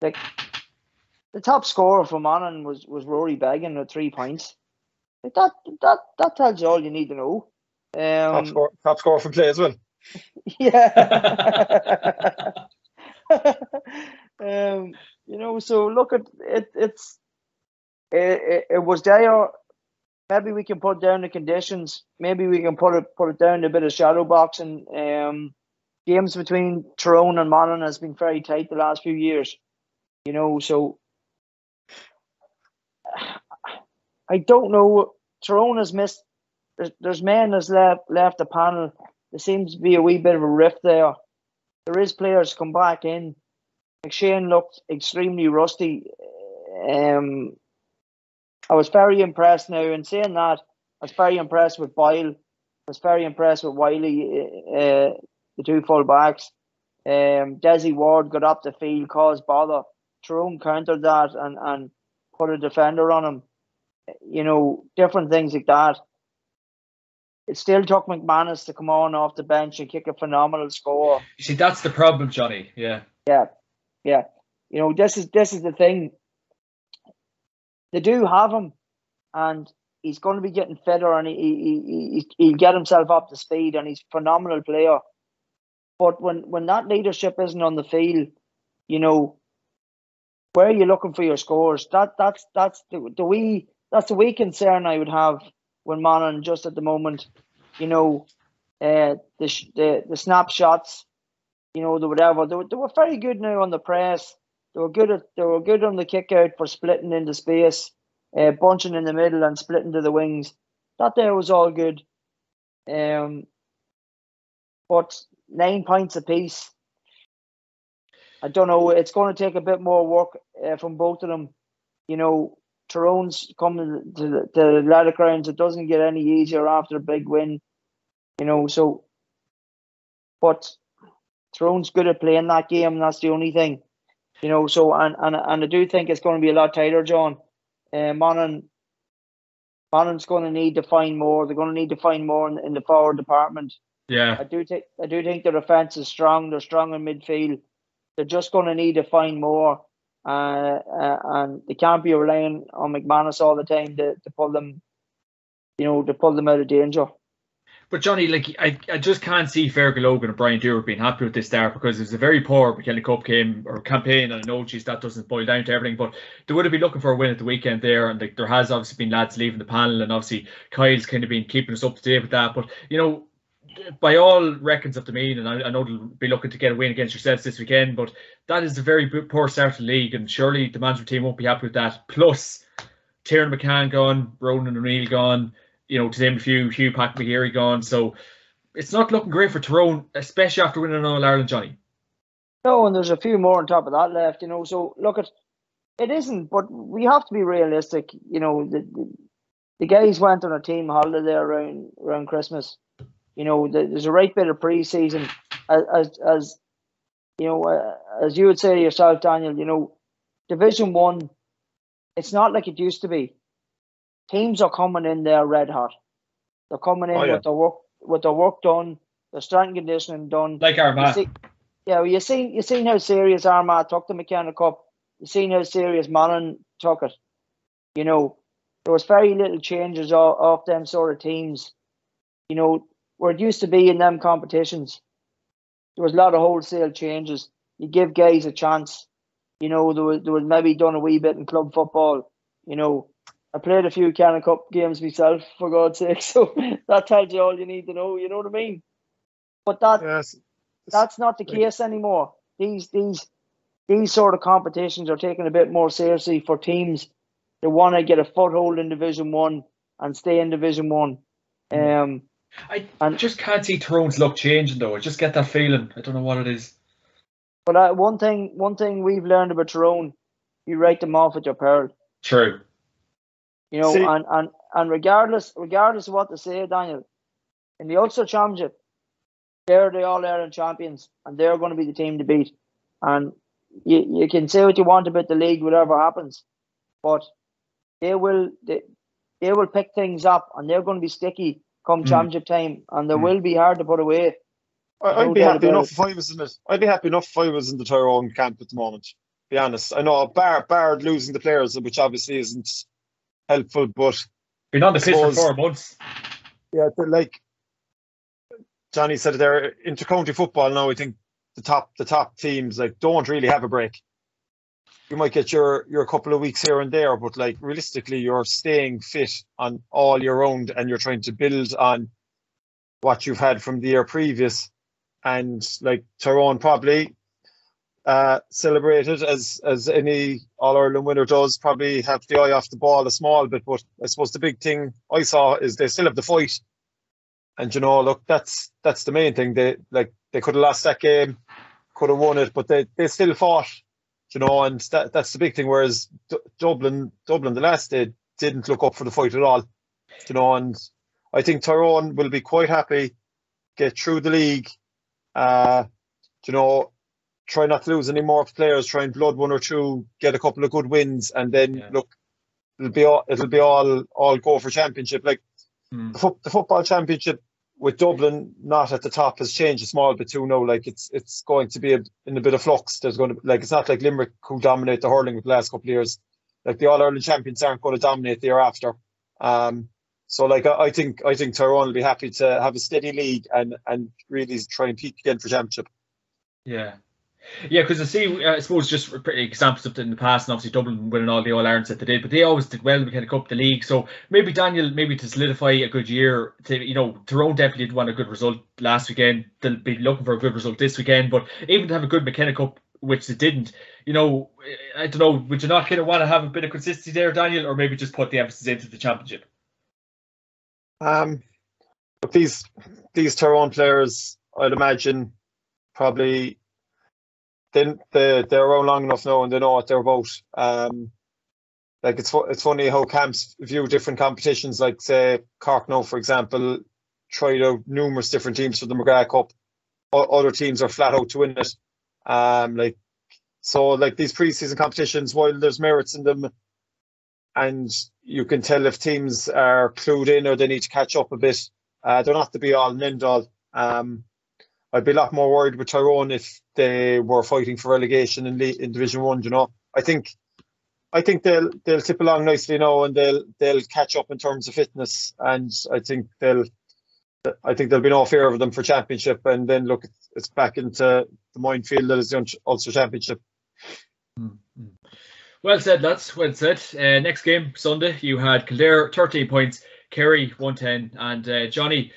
Like the top scorer for Monaghan was Rory Baggin with 3 points. Like that tells you all you need to know. Top scorer for play as well. Yeah. So look at it. It was there. Maybe we can put down the conditions. Maybe we can put it down a bit of shadow boxing. Games between Tyrone and Monaghan has been very tight the last few years. So I don't know. Tyrone has missed. There's men that's left the panel. There seems to be a wee bit of a rift there. There is players come back in. McShane looked extremely rusty. I was very impressed now. In saying that, I was very impressed with Boyle. I was very impressed with Wiley, the two full backs. Desi Ward got up the field, caused bother. Tyrone countered that and put a defender on him. Different things like that. It still took McManus to come on off the bench and kick a phenomenal score. You see, that's the problem, Johnny. Yeah. This is the thing. They do have him, and he's going to be getting fitter, and he'll get himself up to speed, and he's a phenomenal player. But when that leadership isn't on the field, where are you looking for your scores? That's the wee concern I would have when Monaghan just at the moment, the snapshots, the whatever. They were very good now on the press. They were good on the kick out for splitting into space, bunching in the middle and splitting to the wings. That there was all good. But 9 points apiece. I don't know. It's going to take a bit more work from both of them. Tyrone's coming to the latter grounds. It doesn't get any easier after a big win. But Tyrone's good at playing that game. That's the only thing. So and I do think it's going to be a lot tighter, John. Monaghan's going to need to find more. They're going to need to find more in the forward department. Yeah. I do think their defence is strong. They're strong in midfield. They're just going to need to find more. And they can't be relying on McManus all the time to pull them, to pull them out of danger. But Johnny, I just can't see Fergal Logan and Brian Dewar being happy with this start, because it was a very poor McKinley Cup game or campaign, and I know, that doesn't boil down to everything, but they would have been looking for a win at the weekend there, and there has obviously been lads leaving the panel, and obviously Kyle's kind of been keeping us up to date with that. But by all reckons of the mean, and I know they'll be looking to get a win against yourselves this weekend, but that is a very poor start to the league, and surely the management team won't be happy with that. Plus, Tiernan McCann gone, Ronan O'Neill gone, to name a few, Hugh Packmahiri gone. So it's not looking great for Tyrone, especially after winning All Ireland, Johnny. No, and there's a few more on top of that left, So look, it isn't, but we have to be realistic. The guys went on a team holiday there around Christmas. There's a right bit of pre-season, as you would say to yourself, Daniel. Division 1, it's not like it used to be. Teams are coming in there red hot. They're coming in with their work done, their strength and conditioning done. Like Armagh. You seen how serious Armagh took the McKenna Cup. You seen how serious Monaghan took it. There was very little changes off them sort of teams. Where it used to be in them competitions, there was a lot of wholesale changes. you give guys a chance. They were maybe done a wee bit in club football. I played a few Canada Cup games myself, for God's sake. So that tells you all you need to know. You know what I mean? But that's not the case anymore. These sort of competitions are taken a bit more seriously for teams that want to get a foothold in Division 1 and stay in Division 1. I just can't see Tyrone's luck changing, though. I just get that feeling. I don't know what it is. But one thing we've learned about Tyrone, you write them off at your peril. True. And regardless of what they say, Daniel, in the Ulster Championship, they're the All-Ireland champions, and they're going to be the team to beat. And you can say what you want about the league, whatever happens, but they will pick things up, and they're going to be sticky come championship time, and they will be hard to put away. I'd be happy enough if I was in it. I'd be happy enough if I was in the Tyrone camp at the moment. To be honest, I know bar losing the players, which obviously isn't helpful, but been on the pitch for 4 months. Yeah, like Johnny said there, intercounty football now, I think the top teams don't really have a break. You might get your couple of weeks here and there, but realistically, you're staying fit on all year round, and you're trying to build on what you've had from the year previous. And Tyrone probably celebrated as any All-Ireland winner does, probably have the eye off the ball a small bit, but I suppose the big thing I saw is they still have the fight. And look, that's the main thing. They could have lost that game, could have won it, but they still fought. And that's the big thing. Whereas Dublin the last day didn't look up for the fight at all. And I think Tyrone will be quite happy, get through the league. Try not to lose any more players, try and blood one or two, get a couple of good wins, and then look, it'll be all go for championship. The football championship with Dublin not at the top has changed a small bit too now. It's going to be in a bit of flux. There's going to it's not like Limerick who dominate the hurling with the last couple of years. The All-Ireland champions aren't going to dominate the year after. So I think Tyrone will be happy to have a steady league and really try and peak again for championship. Yeah, because I suppose just examples of it in the past, and obviously Dublin winning all the All-Irelands that they did, but they always did well in the kind of Cup, the league. So maybe Daniel, to solidify a good year, Tyrone definitely did want a good result last weekend. They'll be looking for a good result this weekend, but even to have a good McKenna Cup, which they didn't, I don't know, would you not kind of want to have a bit of consistency there, Daniel, or maybe just put the emphasis into the championship? But these Tyrone players, I'd imagine, probably they're around long enough now and they know what they're about. It's funny how camps view different competitions. Say Cork now, for example, tried out numerous different teams for the McGrath Cup. Other teams are flat out to win it. These pre-season competitions, while there's merits in them, and you can tell if teams are clued in or they need to catch up a bit, they're not the be all and end all. I'd be a lot more worried with Tyrone if they were fighting for relegation in Division 1. I think they'll tip along nicely now, and they'll catch up in terms of fitness, and I think there'll be no fear of them for championship. And then look, it's back into the minefield that is the Ulster Championship. Mm-hmm. Well said, lads. Well said. Next game Sunday, you had Kildare 13 points, Kerry 110, and Johnny,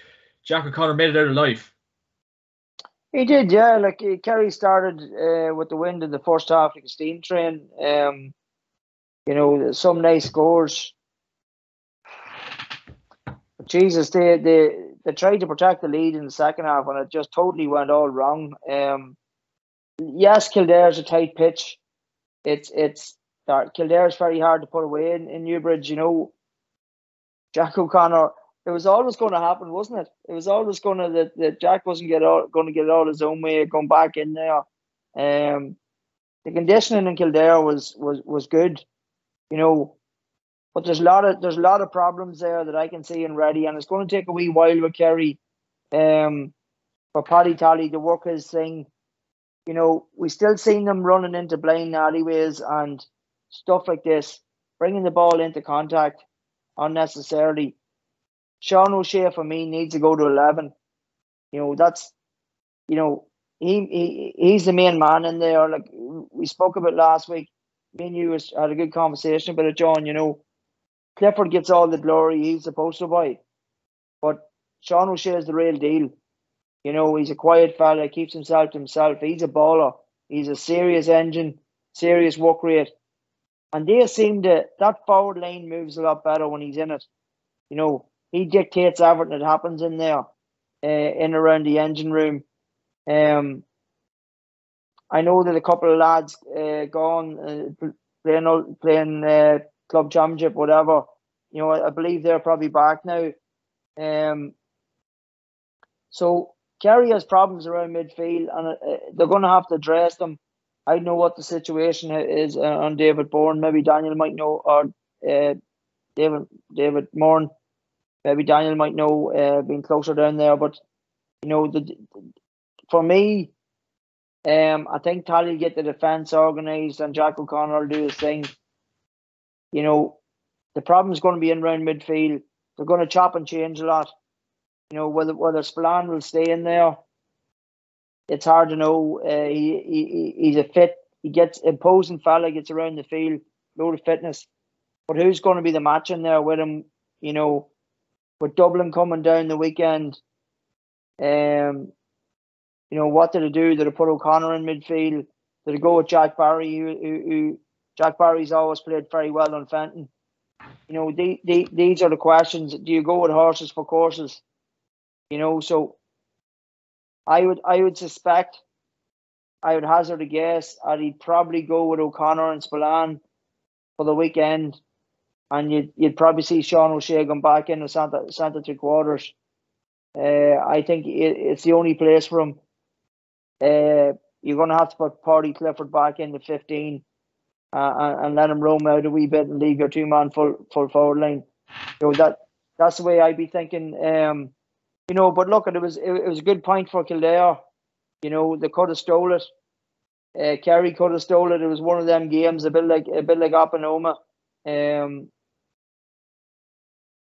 Jack O'Connor made it out alive. He did, yeah. Kerry started with the wind in the first half, like a steam train. Some nice scores. But Jesus, they tried to protect the lead in the second half, and it just totally went all wrong. Yes, Kildare's a tight pitch. Kildare's very hard to put away in Newbridge. Jack O'Connor. It was always going to happen, wasn't it? It was always going to that Jack wasn't going to get it all his own way, going back in there. The conditioning in Kildare was good, but there's a lot of problems there that I can see in Reddy, and it's going to take a wee while with Kerry, for Paddy Tally to work his thing. We still seen them running into blind alleyways and stuff like this, bringing the ball into contact unnecessarily. Sean O'Shea for me needs to go to 11. he's the main man in there. Like we spoke about last week, me and you had a good conversation about it, John. You know, Clifford gets all the glory he's supposed to buy, but Sean O'Shea is the real deal. You know, he's a quiet fella, keeps himself to himself. He's a baller. He's a serious engine, serious work rate. And they seem that forward line moves a lot better when he's in it. You know, he dictates everything that happens in there, in around the engine room. I know that a couple of lads gone playing club championship, whatever. You know, I believe they're probably back now. So Kerry has problems around midfield, and they're going to have to address them. I don't know what the situation is on David Bourne. Maybe Daniel might know, or David Moran. Maybe Daniel might know, being closer down there. But you know, for me, I think Tally will get the defence organised, and Jack O'Connor will do his thing. You know, the problem is going to be in around midfield. They're going to chop and change a lot. You know, whether Spillane will stay in there, it's hard to know. He's a fit. He gets imposing fella, gets around the field, load of fitness. But who's going to be the match in there with him? You know, with Dublin coming down the weekend, you know, what did they do? Did they put O'Connor in midfield? Did they go with Jack Barry, who Jack Barry's always played very well on Fenton? You know, these are the questions. Do you go with horses for courses? You know, so I would suspect, I would hazard a guess, I'd probably go with O'Connor and Spillane for the weekend, and you'd probably see Sean O'Shea going back into Santa three quarters. I think it's the only place for him. You're going to have to put Paddy Clifford back into 15 and let him roam out a wee bit and leave your two-man full forward line. So that's the way I'd be thinking. You know, but look, it was a good point for Kildare. You know, they could have stole it. Kerry could have stole it. It was one of them games, a bit like Oppenoma.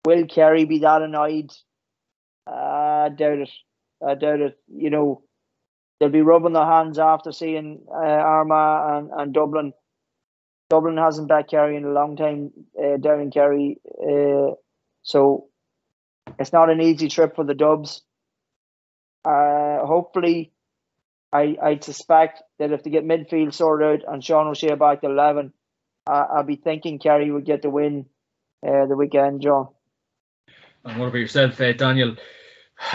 Will Kerry be that annoyed? I doubt it. You know, they'll be rubbing their hands after seeing Armagh and Dublin. Dublin hasn't backed Kerry in a long time down in Kerry. So it's not an easy trip for the Dubs. Hopefully, I suspect that if they get midfield sorted out and Sean O'Shea back to 11, I'll be thinking Kerry would get the win the weekend, John. And what about yourself, Daniel?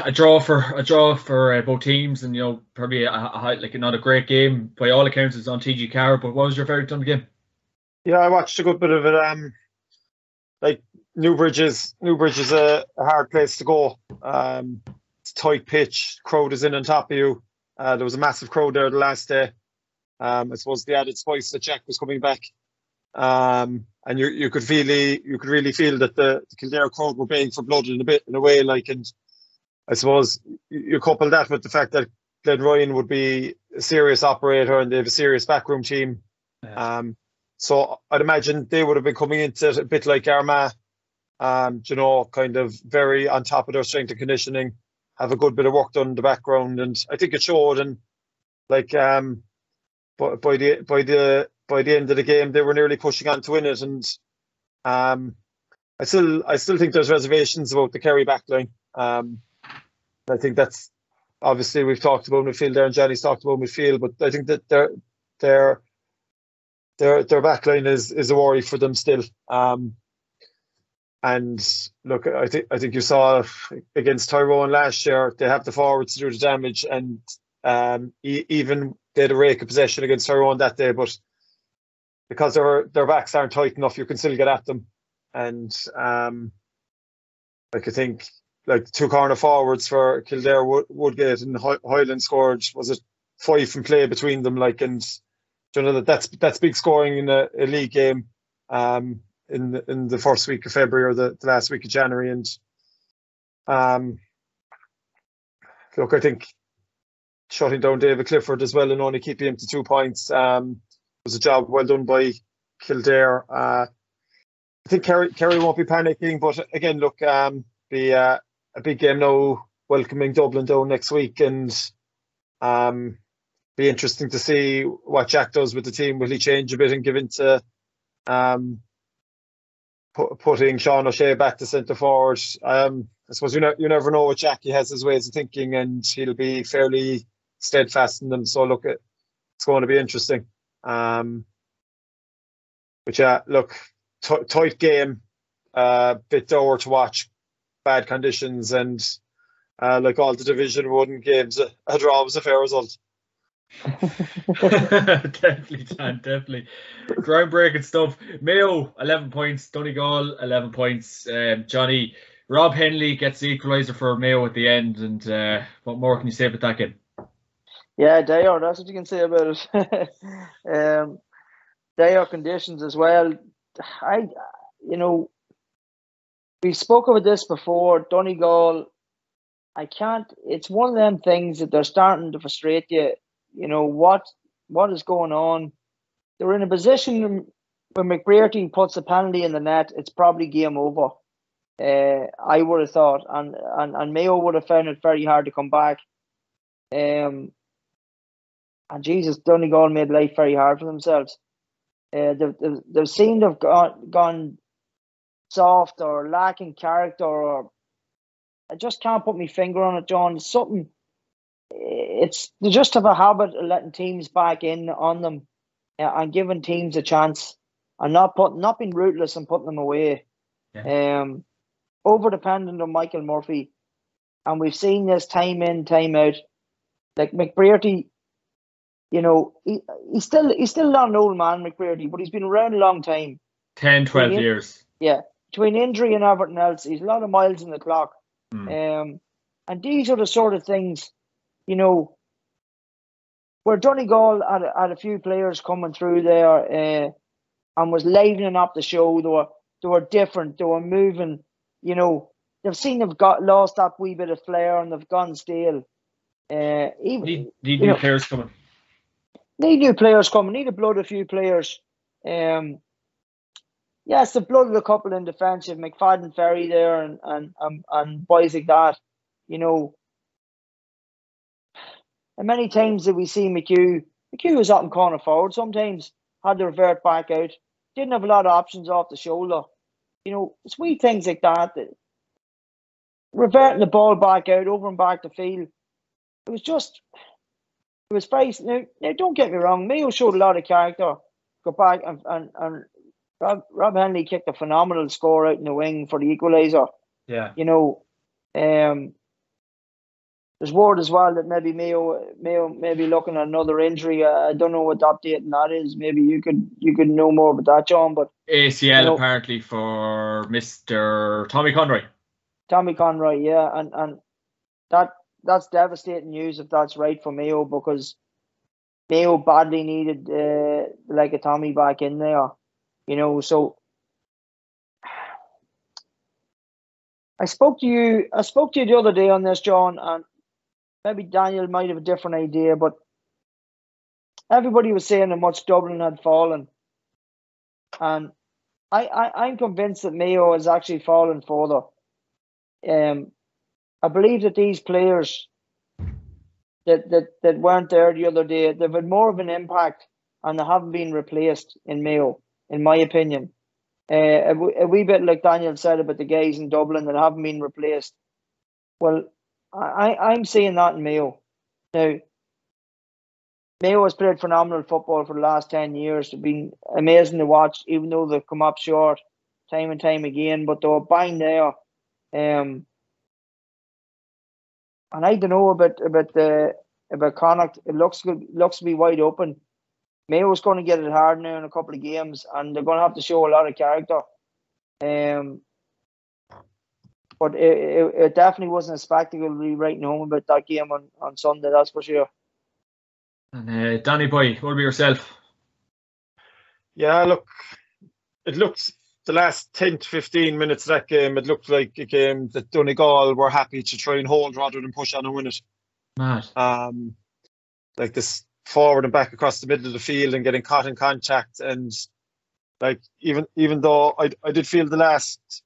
A draw for both teams, and you know, probably not a great game by all accounts. It's on TG Carr, but what was your verdict on the game? Yeah, I watched a good bit of it. Like Newbridge is a hard place to go. It's a tight pitch, crowd is in on top of you. There was a massive crowd there the last day. I suppose the added spice that Jack was coming back, and you could really feel that the Kildare crowd were baying for blood in a way. Like, and I suppose you couple that with the fact that Glen Ryan would be a serious operator and they have a serious backroom team. Yeah. So I'd imagine they would have been coming into it a bit like Armagh, you know, kind of very on top of their strength and conditioning, have a good bit of work done in the background, and I think it showed. And like, but by the end of the game, they were nearly pushing on to win it. And I still think there's reservations about the Kerry backline. I think that's obviously we've talked about midfield there, and Johnny's talked about midfield, but I think that their backline is a worry for them still. And look, I think you saw against Tyrone last year, they have the forwards to do the damage, and even they had a rake of possession against Tyrone that day, but because their backs aren't tight enough, you can still get at them. And like I think like the two corner forwards for Kildare Woodgate and Hyland scored, was it 5 from play between them, like, and you know that's big scoring in a league game in the first week of February or the last week of January. And look, I think shutting down David Clifford as well and only keeping him to 2 points was a job well done by Kildare. I think Kerry won't be panicking, but again, look, be a big game now, welcoming Dublin down next week, and be interesting to see what Jack does with the team. Will he change a bit and give into putting Sean O'Shea back to centre forward? I suppose you never know with Jack. He has his ways of thinking, and he'll be fairly steadfast in them. So look, it's going to be interesting. But yeah, look, tight game, bit dour to watch, bad conditions, and like all the Division 1 games, a draw was a fair result. Definitely, Dan, definitely. Groundbreaking stuff. Mayo, 11 points. Donegal, 11 points. Johnny, Rob Henley gets the equaliser for Mayo at the end. And what more can you say about that game? Yeah, dire. That's what you can say about it. Dire conditions as well. We spoke about this before. Donegal, it's one of them things that they're starting to frustrate you. What is going on? They're in a position when McBrearty puts a penalty in the net, it's probably game over. I would have thought, and Mayo would have found it very hard to come back. And Jesus, Donegal made life very hard for themselves. They seem to have gone soft or lacking character, or I just can't put my finger on it, John. It's something. They just have a habit of letting teams back in on them and giving teams a chance and not being ruthless and putting them away. Yeah. Over dependent on Michael Murphy, and we've seen this time in, time out. Like McBrearty, he's still not an old man, McBrearty, but he's been around a long time. 10, 12 years. Yeah, between injury and everything else, he's a lot of miles in the clock. And these are the sort of things, where Donegal had a few players coming through there and was livening up the show. They were different. They were moving. They've lost that wee bit of flair and they've gone stale. Need new players coming. Need new players coming. Need to blood a few players. Yes, they've blooded a couple in defence. You've McFadden Ferry there and boys like that. And many times that we see McHugh was up in corner forward sometimes, had to revert back out. Didn't have a lot of options off the shoulder. It's wee things like that reverting the ball back out, over and back the field. It was very. Now don't get me wrong, Mayo showed a lot of character. Go back and Rob Henley kicked a phenomenal score out in the wing for the equaliser. Yeah. There's word as well that maybe Mayo may be looking at another injury. I don't know what the update on that is. Maybe you could know more about that, John. But ACL apparently for Mr. Tommy Conroy. Tommy Conroy, yeah, and that's devastating news if that's right for Mayo, because Mayo badly needed like a Tommy back in there, So I spoke to you the other day on this, John, and maybe Daniel might have a different idea, but everybody was saying how much Dublin had fallen, and I'm convinced that Mayo has actually fallen further. I believe that these players that weren't there the other day, they've had more of an impact and they haven't been replaced in Mayo, in my opinion. A wee bit like Daniel said about the guys in Dublin that haven't been replaced. Well, I'm seeing that in Mayo. Now, Mayo has played phenomenal football for the last 10 years. It's been amazing to watch, even though they've come up short time and time again, but they were bang there. And I don't know about Connacht. It looks to be wide open. Mayo's going to get it hard now in a couple of games, and they're going to have to show a lot of character. But it definitely wasn't a spectacle to be writing home about that game on Sunday, that's for sure. And Danny boy, what about yourself? Yeah, look, it looked the last 10 to 15 minutes of that game, it looked like a game that Donegal were happy to try and hold rather than push on and win it. Mad. Like this forward and back across the middle of the field and getting caught in contact, and like even though I did feel the last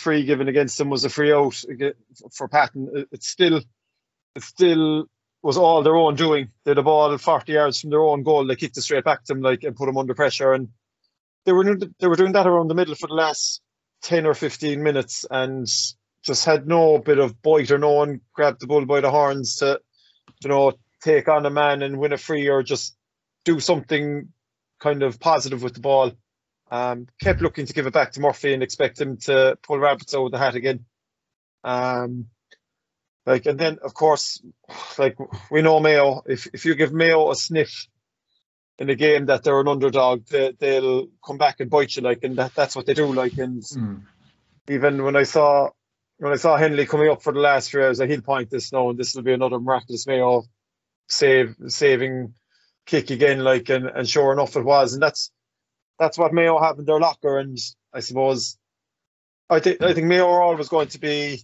free given against them was a free out for Patton, it's still was all their own doing. They had a ball 40 yards from their own goal. They kicked it straight back to them, and put them under pressure. And they were doing that around the middle for the last 10 or 15 minutes, and just had no bit of bite, or no one grabbed the bull by the horns to, take on a man and win a free, or just do something kind of positive with the ball. Kept looking to give it back to Murphy and expect him to pull rabbits out of the hat again. And then of course, we know Mayo. If you give Mayo a sniff in a game that they're an underdog, they'll come back and bite you. And that's what they do. And even when I saw Henley coming up for the last year, I was like, he'll point this now, and this will be another miraculous Mayo saving kick again. And sure enough, it was. And that's what Mayo have in their locker. And I suppose I think Mayo are always going to be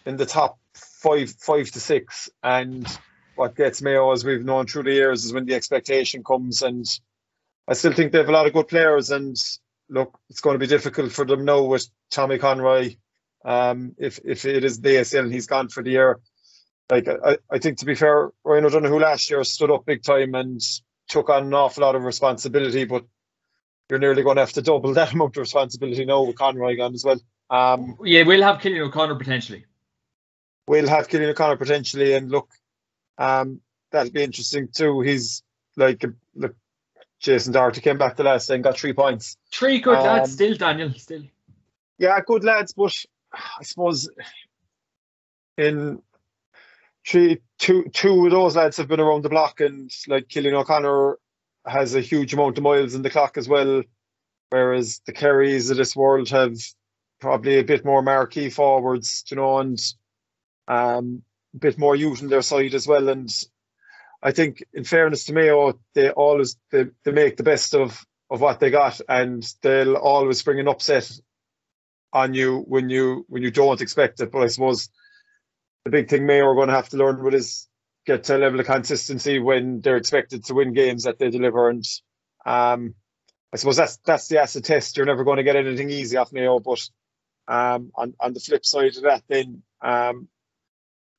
in the top five to six. And what gets Mayo, as we've known through the years, is when the expectation comes. And I still think they have a lot of good players. And look, it's going to be difficult for them now with Tommy Conroy. If it is the ACL and he's gone for the year. I think, to be fair, Ryan O'Donoghue last year stood up big time and took on an awful lot of responsibility, but you're nearly going to have to double that amount of responsibility now with Conroy gone as well. We'll have Cillian O'Connor potentially. And look, that'll be interesting too. He's look, Jason Doherty came back the last day and got 3 points. 3 good lads still, Daniel, still. Yeah, good lads, but I suppose in two of those lads have been around the block, and Cillian O'Connor has a huge amount of miles in the clock as well, whereas the Kerrys of this world have probably a bit more marquee forwards, and a bit more youth on their side as well. And I think, in fairness to Mayo, they make the best of what they got, and they'll always bring an upset on you when you don't expect it. But I suppose the big thing Mayo are going to have to learn with is get to a level of consistency when they're expected to win games that they deliver. And I suppose that's the acid test. You're never going to get anything easy off Mayo. But on the flip side of that, then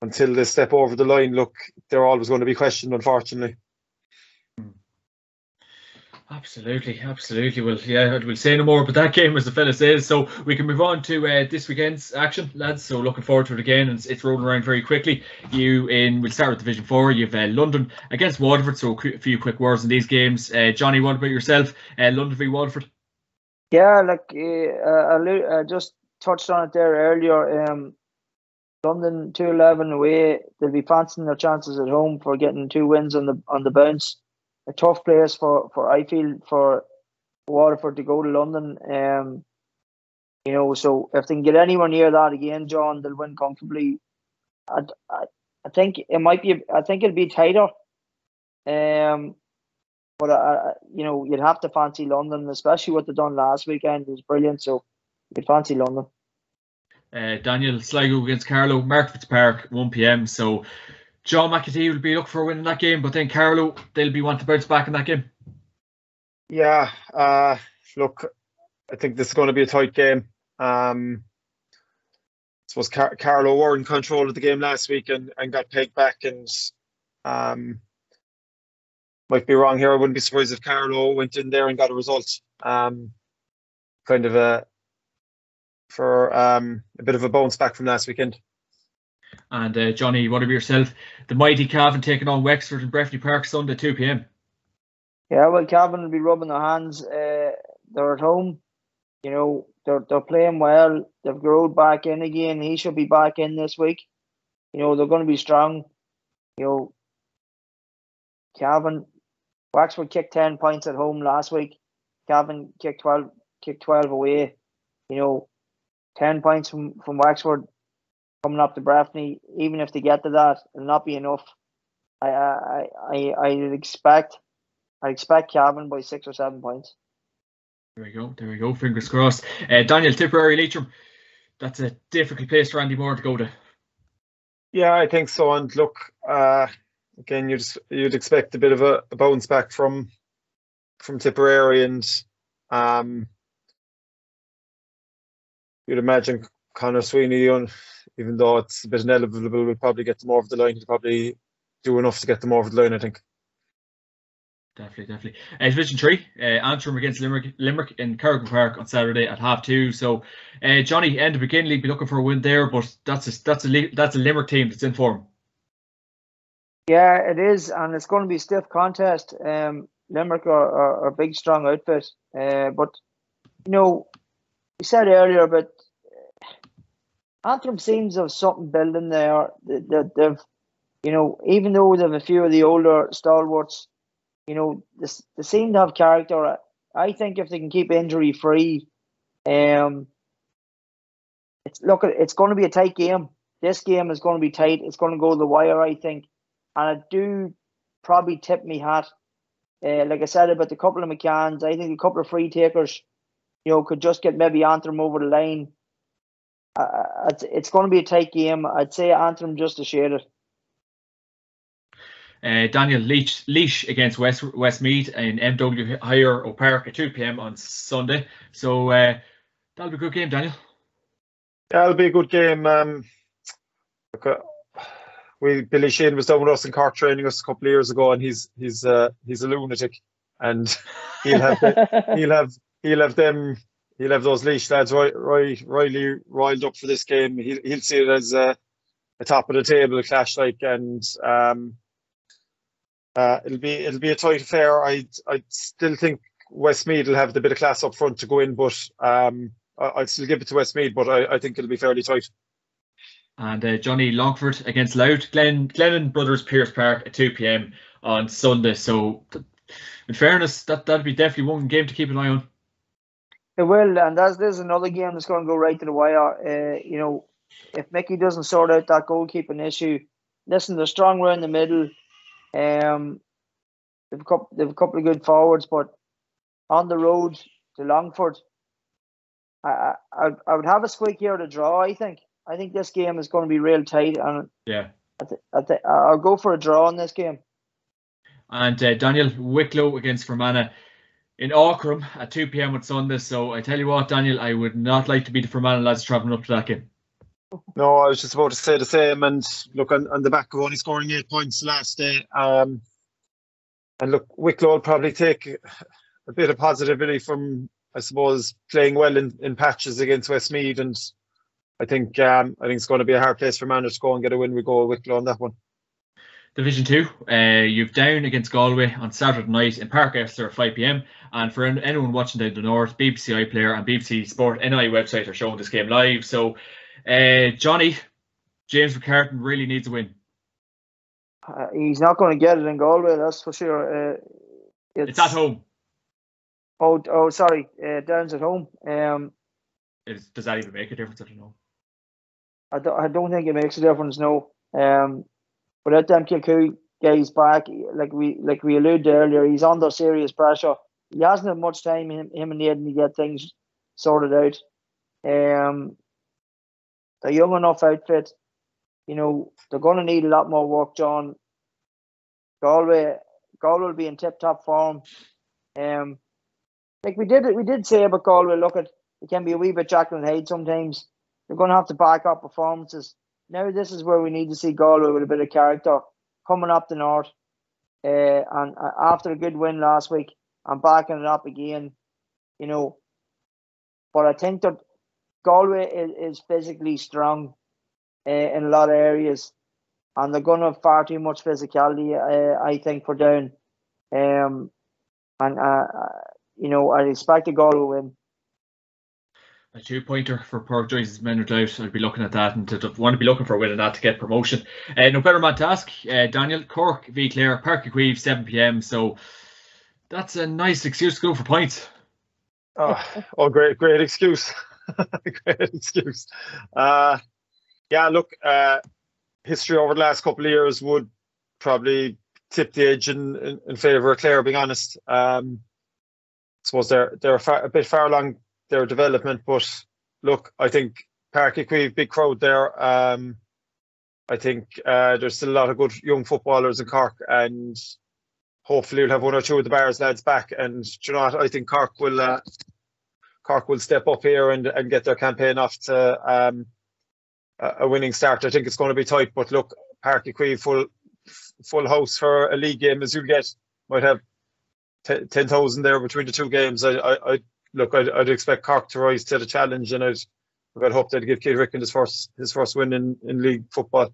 until they step over the line, look, they're always going to be questioned, unfortunately. Absolutely. Well, yeah, we'll say no more about that game, as the fella says. So we can move on to this weekend's action, lads. So looking forward to it again, and it's rolling around very quickly. We'll start with Division 4. You've London against Waterford. So a few quick words in these games. Johnny, what about yourself? London v Waterford. Yeah, I just touched on it there earlier. London 2-11 away. They'll be fancying their chances at home for getting 2 wins on the bounce. A tough place for I feel for Waterford to go to London. So if they can get anywhere near that again, John, they'll win comfortably. I think it might be. I think it'll be tighter. But you'd have to fancy London, especially what they done last weekend. It was brilliant. So you'd fancy London. Daniel, Sligo against Carlow, Markfitts Park, 1 p.m. So John McAtee will be looking for a win in that game, but then Carlow, they'll be wanting to bounce back in that game. Yeah, look, I think this is going to be a tight game. I suppose Carlow were in control of the game last week and got pegged back, and might be wrong here. I wouldn't be surprised if Carlow went in there and got a result. For a bit of a bounce back from last weekend. And Johnny, what about yourself? The mighty Cavan taking on Wexford in Breffni Park Sunday, 2 p.m. Yeah, well, Cavan will be rubbing their hands. They're at home. They're playing well. They've grown back in again. He should be back in this week. They're going to be strong. Cavan, Wexford kicked 10 points at home last week. Cavan kicked 12 away. 10 points from Wexford coming up to Breffni. Even if they get to that, it'll not be enough. I expect Cavan by 6 or 7 points. There we go. Fingers crossed. Daniel, Tipperary Leitrim. That's a difficult place for Andy Moore to go to. Yeah, I think so. And look, again, you'd expect a bit of a bounce back from Tipperary, and you'd imagine Conor Sweeney, even though it's a bit inevitable, will probably get them over the line. He'll probably do enough to get them over the line, I think. Definitely. Division 3, Antrim against Limerick in Carrigan Park on Saturday at 2:30. So, Johnny, end of beginning league, be looking for a win there, but that's a Limerick team that's in form. Yeah, it is, and it's going to be a stiff contest. Limerick are a big, strong outfit, but you said earlier, but Antrim seems to have something building there. They've, even though they've a few of the older stalwarts, they seem to have character. I think if they can keep injury free, it's going to be a tight game. This game is going to be tight. It's going to go to the wire, I think, and I do probably tip me hat. Like I said about the couple of McCanns, I think a couple of free takers, could just get maybe Antrim over the line. It's going to be a tight game. I'd say Antrim just to share it. Daniel Laois against Westmeath in MW Higher O'Park at 2 p.m. on Sunday. So that'll be a good game, Daniel. Yeah, it'll be a good game. Billy Shane was down with us in Cork training us a couple of years ago, and he's a lunatic, and he'll have those Laois lads royally riled up for this game. He'll see it as a top of the table clash, and it'll be a tight affair. I still think Westmeath will have the bit of class up front to go in, but I'd still give it to Westmeath, but I think it'll be fairly tight. And Johnny, Longford against Louth, Glennon Brothers Pierce Park at 2 p.m. on Sunday. So, in fairness, that'll be definitely one game to keep an eye on. It will, and there's another game that's going to go right to the wire. If Mickey doesn't sort out that goalkeeping issue, listen, they're strong around the middle. They've a couple of good forwards, but on the road to Longford, I would have a squeak here to draw. I think this game is going to be real tight, and yeah, I'll go for a draw in this game. And Daniel, Wicklow against Fermanagh in Aughrim at 2 p.m. on Sunday. So I tell you what, Daniel, I would not like to be the Fermanagh lads travelling up to that game. No, I was just about to say the same. And look, on the back of only scoring 8 points the last day, and look, Wicklow will probably take a bit of positivity from, I suppose, playing well in patches against Westmeath, and I think it's going to be a hard place for Manor to go and get a win. We go with Wicklow on that one. Division 2, you've Down against Galway on Saturday night in Park Exeter at 5 p.m. And for anyone watching down the north, BBC iPlayer and BBC Sport NI website are showing this game live. So, Johnny, James McCartan really needs a win. He's not going to get it in Galway, that's for sure. It's at home. Oh, sorry. Down's at home. Does that even make a difference? I don't know. I don't think it makes a difference, no. Without them Kilcoo guys back, like we alluded to earlier, he's under serious pressure. He hasn't had much time, him and Aidan, to get things sorted out. The young enough outfit, they're going to need a lot more work, John. Galway will be in tip-top form. Like we did say about Galway, look, it can be a wee bit Jekyll and Hyde sometimes. They're going to have to back up performances. Now this is where we need to see Galway with a bit of character coming up the north. And after a good win last week, I'm backing it up again, But I think that Galway is physically strong in a lot of areas, and they're going to have far too much physicality, I think, for Down. I'd expect a Galway win. A 2-pointer for Pork Joyce's men are out. I'd be looking at that and want to be looking for a win in that to get promotion. No better man to ask. Daniel, Cork v Clare, Park Equive, 7 p.m. So that's a nice excuse to go for points. Oh, great excuse. Great excuse. Look, history over the last couple of years would probably tip the edge in favour of Clare, being honest. I suppose they're a bit far along their development, but look, I think Park Equive, big crowd there. I think there's still a lot of good young footballers in Cork, and hopefully we'll have one or two of the Bars lads back. And you know what, I think Cork will step up here and get their campaign off to a winning start. I think it's going to be tight, but look, Park Equive full house for a league game as you might have 10,000 there between the two games. I'd expect Cork to rise to the challenge, and I'd hope they'd give Keith Ricken his first win in league football.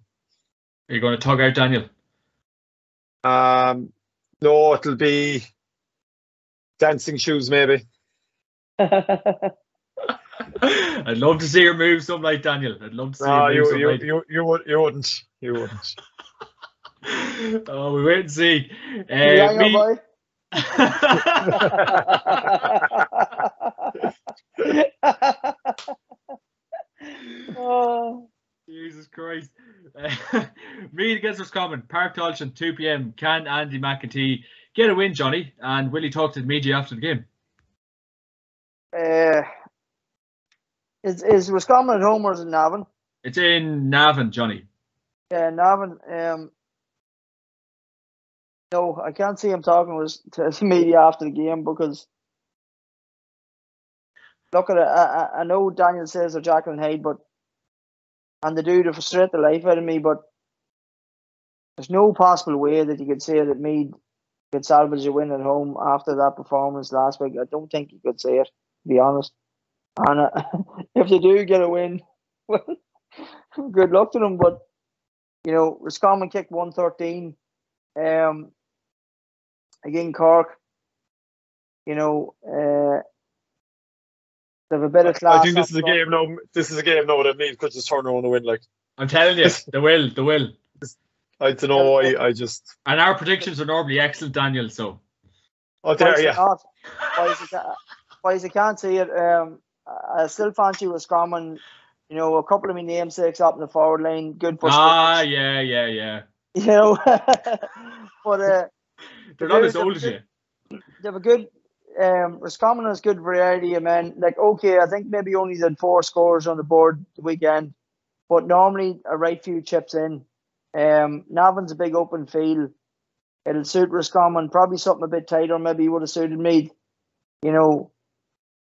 Are you going to tug out Daniel? No, it'll be dancing shoes maybe. I'd love to see her move something like Daniel. I'd love to see her move something like... You wouldn't. Oh, we wait and see. Oh. Jesus Christ. Mead against Roscommon, Park Tolchin, 2 p.m. Can Andy McEntee get a win, Johnny? And will he talk to the media after the game? Is Roscommon at home or is it Navan? It's in Navan, Johnny. Yeah, Navan. No, I can't see him talking to the media after the game because look at it. I know Daniel says they're Jekyll and Hyde, and they do to frustrate the life out of me, but there's no possible way that you could say that Meath could salvage a win at home after that performance last week. I don't think you could say it, to be honest. And if they do get a win, well, good luck to them. But, Roscommon kicked 113 against Cork. They have a bit of class. I think this is a game now. This is a game now that Meath could just turn around and win. Like, I'm telling you, they will. I don't know why. And our predictions are normally excellent, Daniel. So. Oh, there, yeah. Why I can't see it. I still fancy Roscommon. A couple of my namesakes up in the forward line. Good for. Yeah. But they're not as old as you. They have a good. Roscommon has good variety of men. Like, okay, I think maybe only did 4 scores on the board the weekend, but normally a right few chips in. Navan's a big open field. It'll suit Roscommon. Probably something a bit tighter. Maybe would have suited Meath.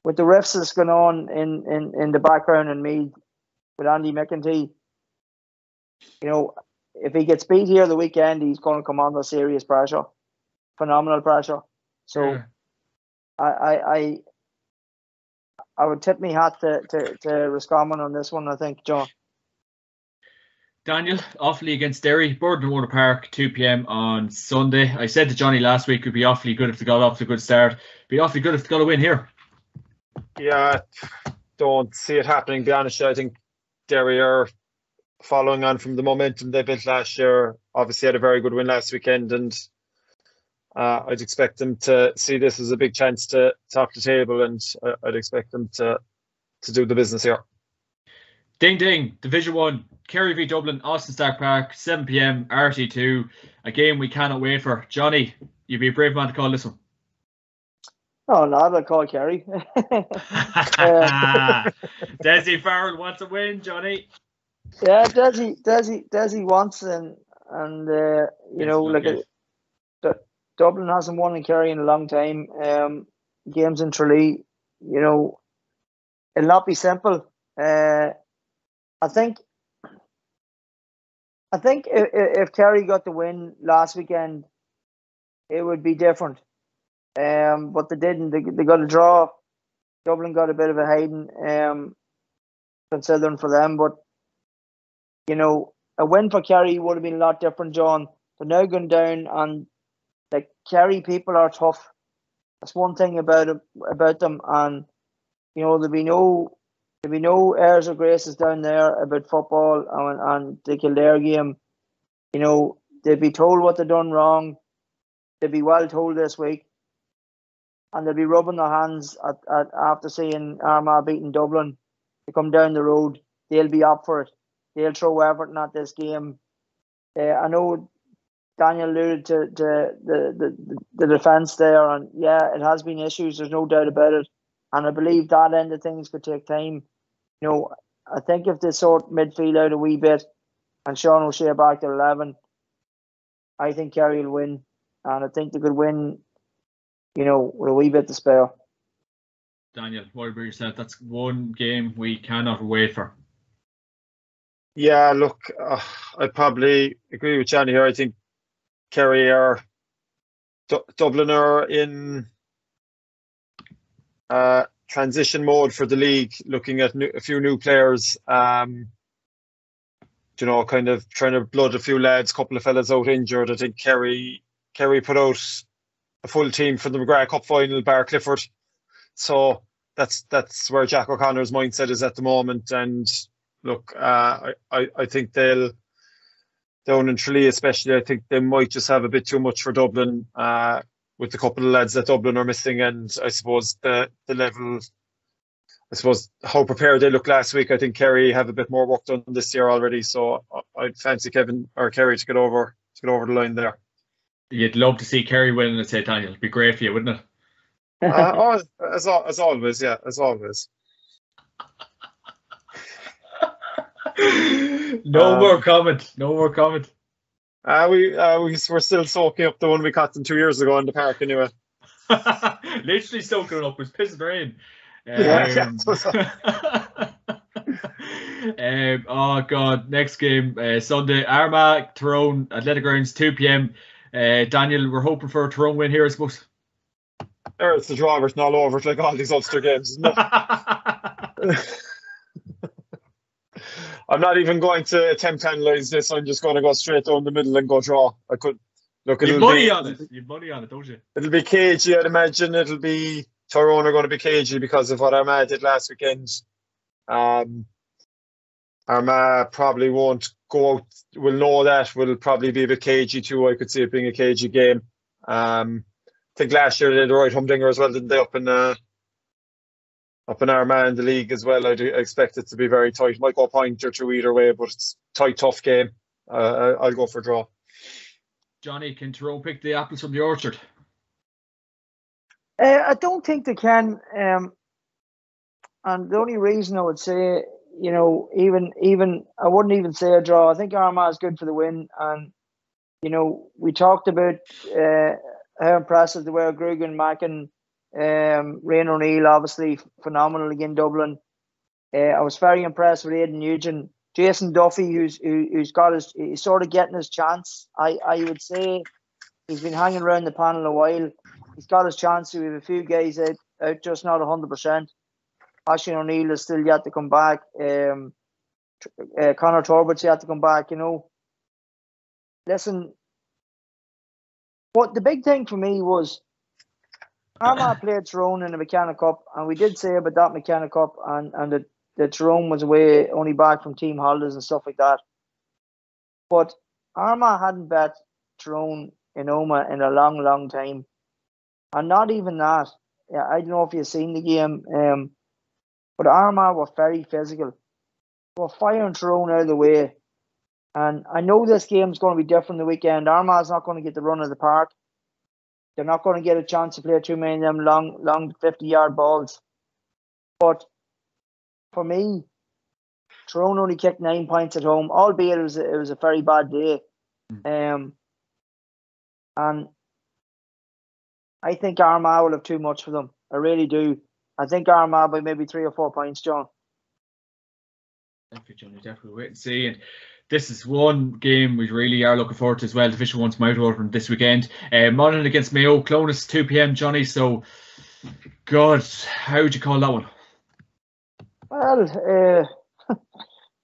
With the riffs that's going on in the background in Meath with Andy McEntee. If he gets beat here the weekend, he's going to come under serious pressure, phenomenal pressure. So. Yeah. I would tip my hat to Roscommon on this one, I think, John. Daniel, Offaly against Derry, Borden Water Park, 2 p.m. on Sunday. I said to Johnny last week it would be awfully good if they got off to a good start. It'd be awfully good if they got a win here. Yeah, don't see it happening, to be honest. I think Derry are following on from the momentum they built last year. Obviously had a very good win last weekend, and I'd expect them to see this as a big chance to top the table, and I'd expect them to do the business here. Ding ding, Division 1, Kerry v Dublin, Austin Stack Park, 7 p.m, RT2. A game we cannot wait for. Johnny, you'd be a brave man to call this one. Oh, no, I'll call Kerry. Desi Farrell wants a win, Johnny. Yeah, Desi wants, and Dublin hasn't won in Kerry in a long time. Games in Tralee, it'll not be simple. I think if Kerry got the win last weekend, it would be different. But they didn't. They got a draw. Dublin got a bit of a hiding, considering for them. But a win for Kerry would have been a lot different, John. They're now going down, and Kerry people are tough. That's one thing about them, and there'll be no airs or graces down there about football and the Kildare game. They'll be told what they've done wrong. They'll be well told this week, and they'll be rubbing their hands at after seeing Armagh beating Dublin. They come down the road. They'll be up for it. They'll throw everything at this game. I know Daniel alluded to the defence there, and yeah, it has been issues. There's no doubt about it, and I believe that end of things could take time. I think if they sort midfield out a wee bit, and Sean O'Shea back to 11, I think Kerry will win, and I think they could win, with a wee bit to spare. Daniel, what about yourself? That's one game we cannot wait for. Yeah, look, I probably agree with Johnny here. I think Kerry are Dublin are in transition mode for the league, looking at a few new players. Kind of trying to blood a few lads, couple of fellas out injured. I think Kerry put out a full team for the McGrath Cup final, bar Clifford. So that's where Jack O'Connor's mindset is at the moment. And look, I think they'll, down in Tralee especially, I think they might just have a bit too much for Dublin with the couple of lads that Dublin are missing. And I suppose the level, I suppose how prepared they looked last week, I think Kerry have a bit more work done this year already. So I'd fancy Kevin or Kerry to get over the line there. You'd love to see Kerry win, I'd say, Daniel. It'd be great for you, wouldn't it? As always, yeah, as always. No more comment. We're still soaking up the one we caught them 2 years ago in the park anyway. Literally soaking it up. It was pissing rain. Oh God! Next game Sunday, Armagh, Tyrone, Athletic Grounds, 2 p.m. Daniel, we're hoping for a Tyrone win here, I suppose. It's the draw version all over, like all these Ulster games, isn't it? I'm not even going to attempt to analyse this. I'm just going to go straight down the middle and go draw. I could look. You've money on it, don't you? It'll be cagey, I'd imagine. It'll be Tyrone are going to be cagey because of what Armagh did last weekend. Armagh probably won't go out. We'll know that. Will probably be a bit cagey too. I could see it being a cagey game. I think last year they did the right humdinger as well, didn't they? Up in Armagh in the league as well. I expect it to be very tight. Might go a point or two either way, but it's a tight, tough game. I'll go for a draw. Johnny, can Tyrone pick the apples from the orchard? I don't think they can. And the only reason I would say, even I wouldn't even say a draw. I think Armagh is good for the win. And, we talked about how impressive they were. Grugan, Mackin, Rain O'Neill, obviously phenomenal again, Dublin. I was very impressed with Aidan Nugent. Jason Duffy, who's he's sort of getting his chance. I would say he's been hanging around the panel a while. He's got his chance. We have a few guys out just not 100%. Ashton O'Neill is still yet to come back. Conor Torbert's yet to come back. Listen, what the big thing for me was Armagh played Tyrone in the McKenna Cup, and we did say about that McKenna Cup and the Tyrone was away, only back from team holidays and stuff like that. But Armagh hadn't bet Tyrone in Omagh in a long, long time. And not even that. Yeah, I don't know if you've seen the game, but Armagh were very physical. They were firing Tyrone out of the way. And I know this game's going to be different the weekend. Armagh's not going to get the run of the park. They're not going to get a chance to play too many of them long 50-yard balls. But for me, Tyrone only kicked 9 points at home, albeit it was a very bad day. And I think Armagh will have too much for them. I really do. I think Armagh by maybe 3 or 4 points, John. Definitely, Johnny. Definitely wait and see. And this is one game we really are looking forward to as well. Division 1's Mount Open this weekend. Monaghan against Mayo, Clonus, 2 p.m, Johnny. So, God, how would you call that one? Well, I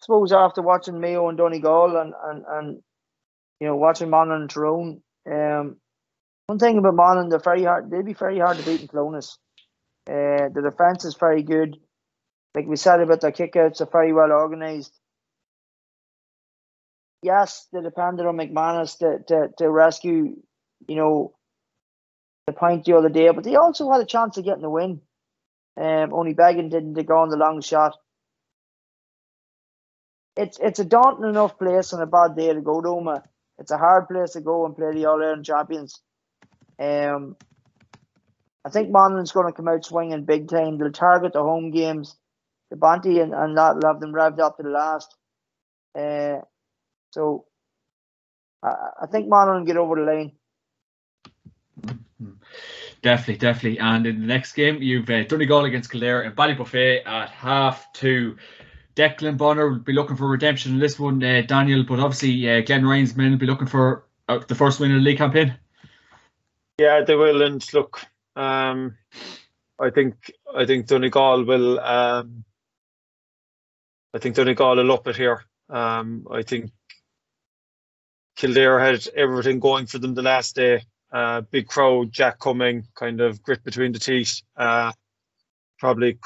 suppose after watching Mayo and Donegal and watching Monaghan and Tyrone, one thing about Monaghan, they'd be very hard to beat in Clonus. The defence is very good. Like we said about their kickouts, are very well organised. Yes, they depended on McManus to rescue, the point the other day, but they also had a chance of getting the win. Only Began didn't go on the long shot. It's a daunting enough place on a bad day to go to Omagh. It's a hard place to go and play the All-Ireland champions. I think Monaghan's going to come out swinging big time. They'll target the home games, the Banty, and that'll have them revved up to the last. So I think Monaghan will get over the line. Definitely. And in the next game, you've Donegal against Kildare and Ballybuffet at 2:30. Declan Bonner will be looking for redemption in this one, Daniel, but obviously Glenn Ryan's men will be looking for the first win in the league campaign? Yeah, they will. And look, I think Donegal will. I think Donegal will up it here. I think Kildare had everything going for them the last day. Big crowd, Jack coming, kind of grit between the teeth. Probably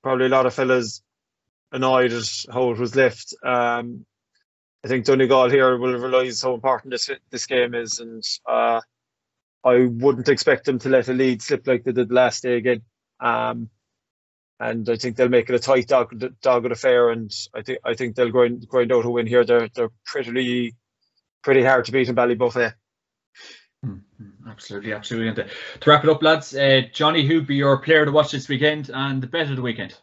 a lot of fellas annoyed at how it was left. I think Donegal here will realise how important this game is, and I wouldn't expect them to let a lead slip like they did last day again. And I think they'll make it a tight dogged affair, and I think they'll grind out a win here. They're pretty hard to beat in Ballybuffet. Absolutely. And to wrap it up, lads, Johnny, who'd be your player to watch this weekend and the bet of the weekend?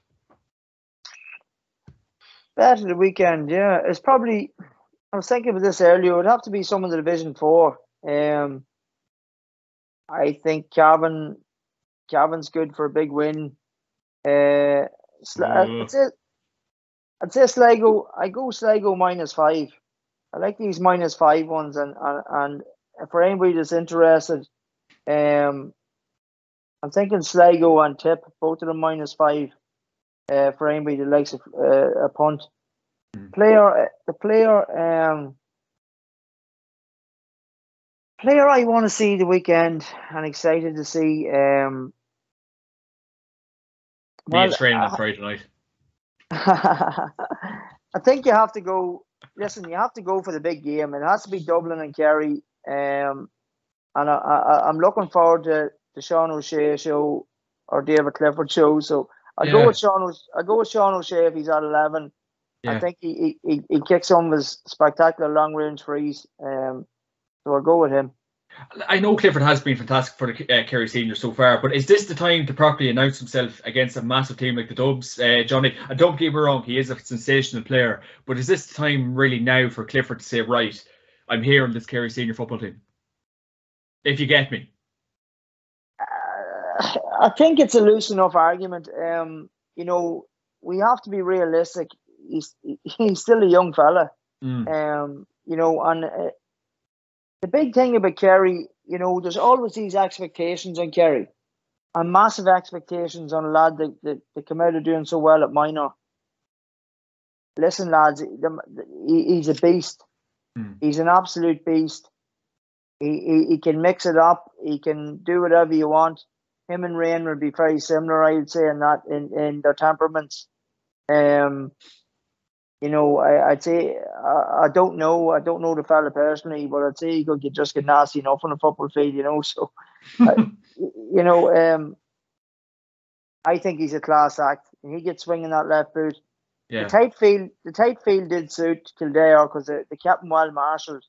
Bet of the weekend, yeah. It's probably, I was thinking of this earlier, it would have to be someone in Division 4. I think Cavan's good for a big win. I'd say Sligo. I go Sligo -5. I like these -5 ones, and for anybody that's interested, I'm thinking Sligo and Tip, both of them -5. For anybody that likes a punt. Player I want to see the weekend and excited to see. Neil's training on Friday night. I think you have to go. Listen, you have to go for the big game. It has to be Dublin and Kerry. And I'm looking forward to the Sean O'Shea show or David Clifford show. So I go with Sean O'Shea if he's at 11. Yeah. I think he kicks some of his spectacular long range threes. So I'll go with him. I know Clifford has been fantastic for the Kerry senior so far, but is this the time to properly announce himself against a massive team like the Dubs, Johnny? And don't get me wrong, he is a sensational player, but is this the time really now for Clifford to say, right, I'm here on this Kerry senior football team? If you get me. I think it's a loose enough argument. We have to be realistic. He's still a young fella. And the big thing about Kerry, there's always these expectations on Kerry, and massive expectations on a lad that come out of doing so well at minor. Listen, lads, he's a beast. He's an absolute beast. He can mix it up. He can do whatever you want. Him and Rain would be very similar, I would say, in their temperaments. I'd say I don't know the fella personally, but I'd say he could just get nasty enough on the football field, So, I think he's a class act, and he gets swinging that left boot. Yeah. The tight field did suit Kildare because they kept him well marshalled,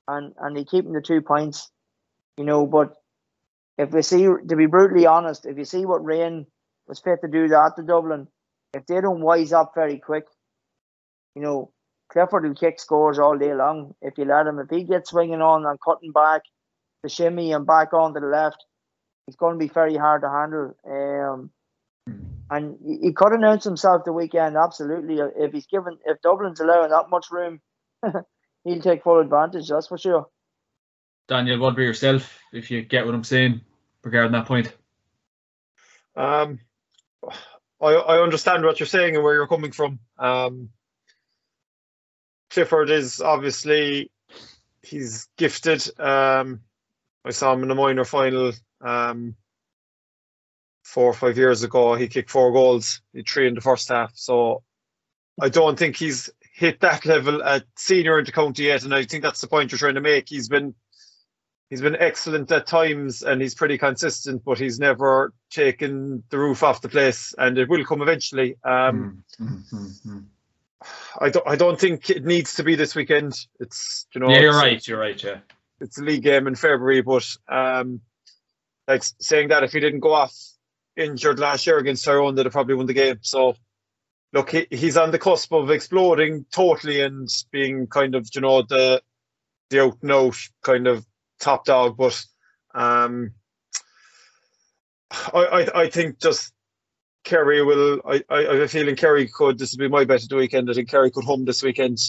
and they keep him to 2 points, But if we see, to be brutally honest, if you see what Rain was fit to do that to Dublin, if they don't wise up very quick, Clifford will kick scores all day long if you let him. If he gets swinging on and cutting back the shimmy and back on to the left, he's going to be very hard to handle. And he could announce himself the weekend, absolutely. If Dublin's allowing that much room, he'll take full advantage, that's for sure. Daniel, what about yourself, if you get what I'm saying regarding that point? I understand what you're saying and where you're coming from. Clifford is obviously, he's gifted. I saw him in the minor final 4 or 5 years ago. He kicked 4 goals. He 3 in the first half. So I don't think he's hit that level at senior into county yet. And I think that's the point you're trying to make. He's been excellent at times and he's pretty consistent, but he's never taken the roof off the place, and it will come eventually. I don't think it needs to be this weekend. It's you're right. Yeah, it's a league game in February, but like saying that if he didn't go off injured last year against Tyrone, they'd have probably won the game. So look, he's on the cusp of exploding totally and being kind of the out and out kind of top dog. But I think just Kerry will. I have a feeling Kerry could. This will be my bet of the weekend. I think Kerry could home this weekend.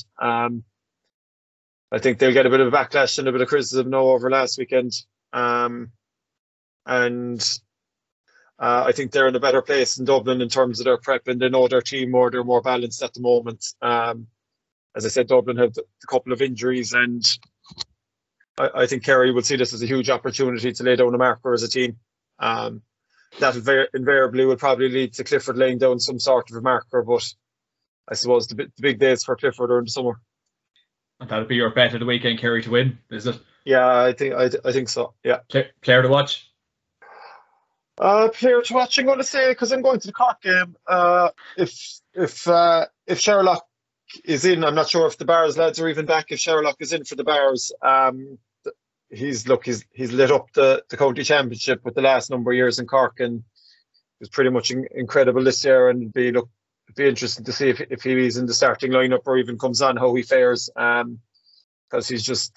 I think they'll get a bit of a backlash and a bit of criticism now over last weekend. I think they're in a better place in Dublin in terms of their prep, and they know their team more. They're more balanced at the moment. As I said, Dublin have a couple of injuries, and I think Kerry will see this as a huge opportunity to lay down a marker as a team. That invariably will probably lead to Clifford laying down some sort of a marker, but I suppose the big days for Clifford are in the summer. And that'll be your bet of the weekend, Kerry to win, is it? Yeah, I think so. Yeah. Player to watch? Player to watch, I'm going to say, because I'm going to the Cork game. If Sherlock is in, I'm not sure if the Bars lads are even back. If Sherlock is in for the Bars, he's lit up the county championship with the last number of years in Cork, and was pretty much incredible this year. And it'd be interesting to see if he's in the starting lineup or even comes on, how he fares. Because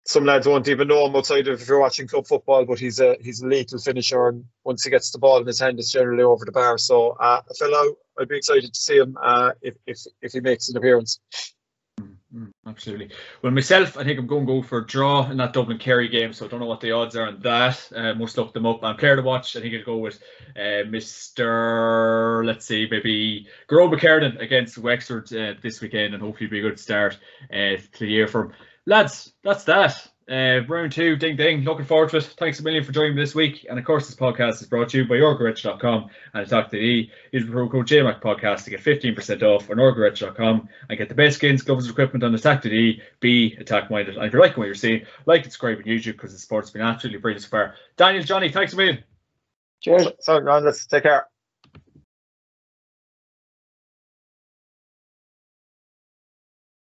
some lads won't even know him outside of if you're watching club football, but he's a lethal finisher, and once he gets the ball in his hand, it's generally over the bar. So a fellow, I'd be excited to see him if he makes an appearance. Absolutely. Well, myself, I think I'm going to go for a draw in that Dublin Kerry game, so I don't know what the odds are on that. Must look them up. And player to watch, I think I'll go with Mr. Let's see, maybe Garo McKernan against Wexford this weekend, and hopefully be a good start to the year for him. Lads, that's that. Round 2, ding ding. Looking forward to it. Thanks a million for joining me this week. And of course, this podcast is brought to you by Orgarich.com and Atak.ie. Use the promo code JMAC podcast to get 15% off on Orgarich.com and get the best skins, gloves, and equipment on Atak.ie. Be attack minded. And if you're liking what you're seeing, like and subscribe on YouTube, because the sport's been absolutely brilliant so far. Daniel, Johnny, thanks a million. Cheers. So, let's take care.